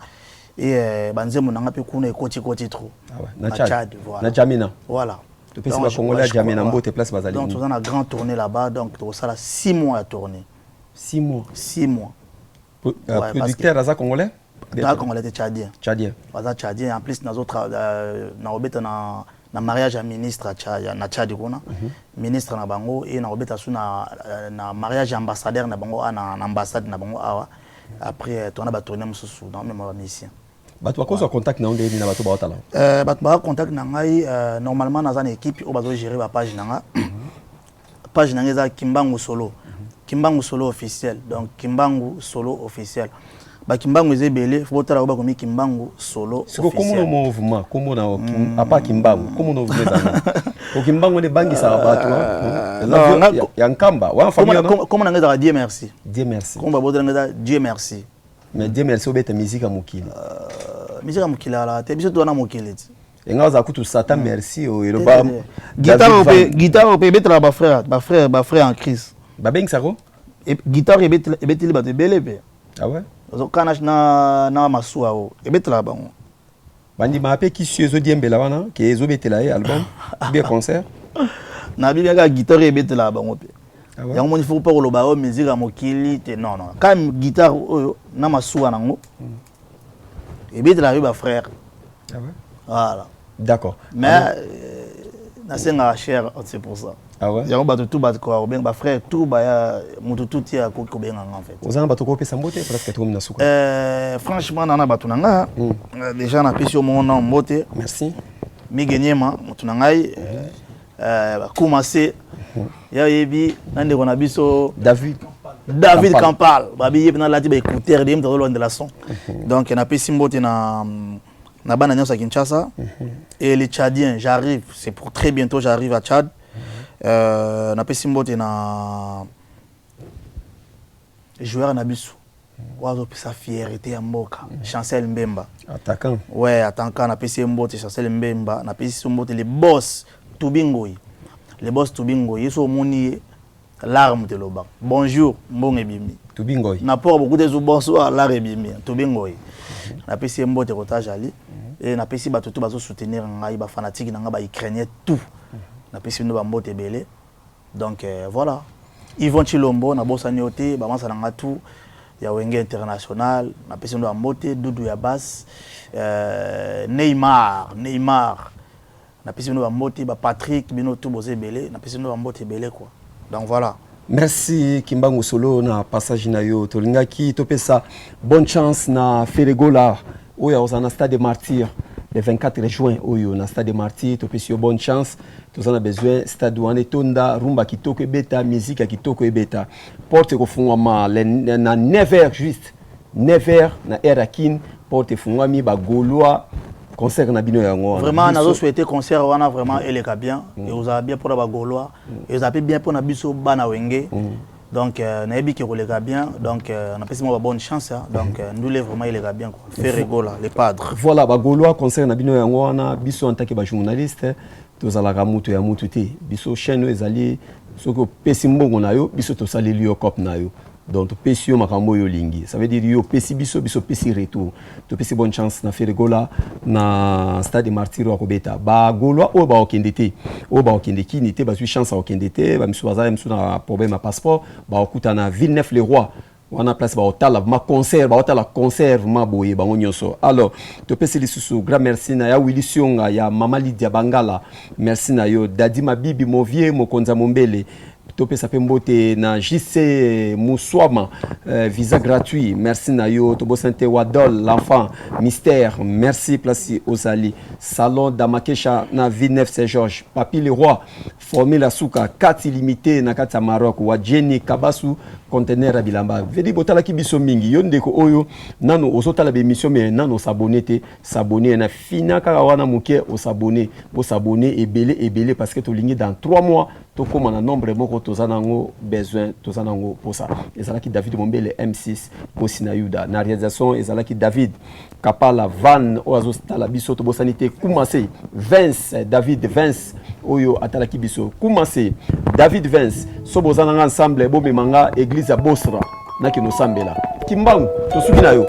[SPEAKER 1] et banzemo nanga pe kuna ekoti trop.
[SPEAKER 2] Ah ouais. Na Tchad
[SPEAKER 1] voilà.
[SPEAKER 2] Na Djamena.
[SPEAKER 1] Voilà.
[SPEAKER 2] Tu peux pas congolais Djamena mbote place bazali.
[SPEAKER 1] Donc on a grand tournée là-bas donc to ça là 6 mois à tourner.
[SPEAKER 2] 6 mois.
[SPEAKER 1] 6 mois.
[SPEAKER 2] Producteur aza congolais?
[SPEAKER 1] D'accord, on était tchadien.
[SPEAKER 2] Tchadien.
[SPEAKER 1] En plus, nous autres, na mariage à ministre na Tchad kuna. Ministre na bango et na obeta na mariage ambassadeur na bango na ambassade na bango awa. Après on a tourné mususu dans même mission.
[SPEAKER 2] Batu ba kozo contact na onde na batu ba otala.
[SPEAKER 1] Batu ba contact na ngai normalement na une équipe o bazo gérer ba page na nga. Page na nga Kimbangu Solo. Kimbangu Solo officiel. Donc Kimbangu Solo officiel. Ba Kimbangu ezebele faut tala ko ba komi Kimbangu Solo officiel.
[SPEAKER 2] Siko komo no mouvement, komo na apa Kimbangu, komo no mouvement. Ko Kimbangu ne bangi sa batu. Non, ya nkamba, wa famille no.
[SPEAKER 1] Comment na ngeza Dieu merci.
[SPEAKER 2] Dieu merci.
[SPEAKER 1] Comment ba bodela ngeza Dieu merci.
[SPEAKER 2] Mais Dieu merci obeta musique à mokili.
[SPEAKER 1] Musique à mokili ala te biso to na mokili.
[SPEAKER 2] Enga za kutu satan merci o eloba.
[SPEAKER 1] Guitare au betela ba frère en crise.
[SPEAKER 2] Ba beng sako?
[SPEAKER 1] Guitare ebeteli ba te belebe.
[SPEAKER 2] Ah ouais.
[SPEAKER 1] Kana na masuwa o ebetela bango.
[SPEAKER 2] Bandi ma pe ki suezo diembela wana ke ezo betela album bien concert.
[SPEAKER 1] Na bi ga guitare ebetela bango pe.
[SPEAKER 2] Ah ouais.
[SPEAKER 1] Yango moni faut pas ko loba o musique à mokili te non. Quand guitare oyo na masuwa nango. Ebetela ba frère.
[SPEAKER 2] Ah ouais.
[SPEAKER 1] Voilà.
[SPEAKER 2] D'accord.
[SPEAKER 1] Mais na senga cher c'est pour ça.
[SPEAKER 2] Ah ouais.
[SPEAKER 1] Yango ba tout ba ko ben ba frère tout ba ya mutu tout ya ko benga en fait.
[SPEAKER 2] Ozana ba to ko pesa mbote presque tout na suko.
[SPEAKER 1] Franchement nana ba tunanga déjà na pesi au mon mbote.
[SPEAKER 2] Merci.
[SPEAKER 1] Mi genyema mutu nangai ba commencer ya yebi nande kona biso
[SPEAKER 2] David
[SPEAKER 1] Campal babi yebi na lati ba écouteur de mto de la son. Donc na pesi mbote na bana nyonsa Kinshasa et les Tchadiens j'arrive c'est pour très bientôt j'arrive à Tchad. Na pesi mbote na joueur na biso wazo pesa fierté ya mboka Chancel Mbemba
[SPEAKER 2] attaquant
[SPEAKER 1] ouais attaquant na pesi mbote Chancel Mbemba na pesi mbote les boss Tubingoyi so moni larme de loba bonjour mbonge bimi
[SPEAKER 2] Tubingoyi
[SPEAKER 1] na pour beaucoup de bonsoir larme bimi Tubingoyi na pesi mbote rotage ali et na pesi batutu bazo soutenir ngai ba fanatique na nga ba ukrainien tout na pesi ndo ba mbote belé donc voilà Yvon Chilombo na bossa nyoté ba masa na tout ya wenge international na pesi ndo ba mbote Doudou ya basse Neymar na pesi ndo ba mbote ba Patrick bino tout bozé belé na pesi ndo ba mbote belé quoi donc voilà.
[SPEAKER 2] Merci Kimbangu Solo na passage na yo tolingaki topesa bonne chance na Feregola oya ozana stade Martyr le 24 juin oyo na stade Martyr topesi yo bonne chance tozana besoin stade wane tonda rumba kitoko ebeta musique kitoko ebeta porte ko fungwa na 9h juste 9h na Erakin porte fungwa mi ba Gaulois concert na bino yango
[SPEAKER 1] vraiment nazo souhaiter concert wana vraiment eleka bien et vous avez bien pour ba Gaulois et vous avez bien pour na biso bana wenge Donc, Naebi qui roule bien, donc on a pas bonne chance. Donc, nous les vraiment il est bien. Ferrego là, les padres.
[SPEAKER 2] Voilà, bah Gaulois concerne Nabino Yangwana, biso en tant que journaliste, tous à la ramuto ya mututé. Biso chaîne ezali, soko pesimbongo na yo, biso to sali liyo cop na yo. Donc, pesio makambo yo lingi. Ça veut dire yo pesi biso pesi retour. To pesi bonne chance na Ferrego là, na stade Martyr wa Kobeta. Ba Gaulois o ba okendete. O ba okendeki nité ba su chance à okendete, ba miso bazala miso na problème à passeport, ba okuta na Villeneuve-les-Rois. On a place ba otala ma concert ba otala concert ma boye ba nyonso. Alors to pesi lisusu grand merci na ya Willy Sionga ya Mama Lydia Bangala. Merci na yo Dadi Mabibi Movie Mokonza Mombele. Topé ça peut mbote na JC Moussoama visa gratuit. Merci na yo Tobo Sante Wadol l'enfant mystère. Merci place Osali salon d'Amakesha na Villeneuve Saint-Georges. Papi le roi formule Souka 4 illimité na kati Maroc wa Jenny Kabasu conteneur à Bilamba. Vedi botala ki biso mingi yondeko oyo nano osotala be émission mais nano s'abonner na fina kaka wana muke o s'abonner pour s'abonner et belé parce que to lingi dans 3 mois to comme un nombre moko tozanango besoin tozanango pour ça. Ezalaki David Mombele M6 Kosina Yuda na réalisation ezalaki David Kapala Van oazo tala biso to bosanité commencer Vince David Vince oyo atalaki biso commencer David Vince so bozananga ensemble bo memanga église ya Bosra na kino sambela Kimbangu to suki na yo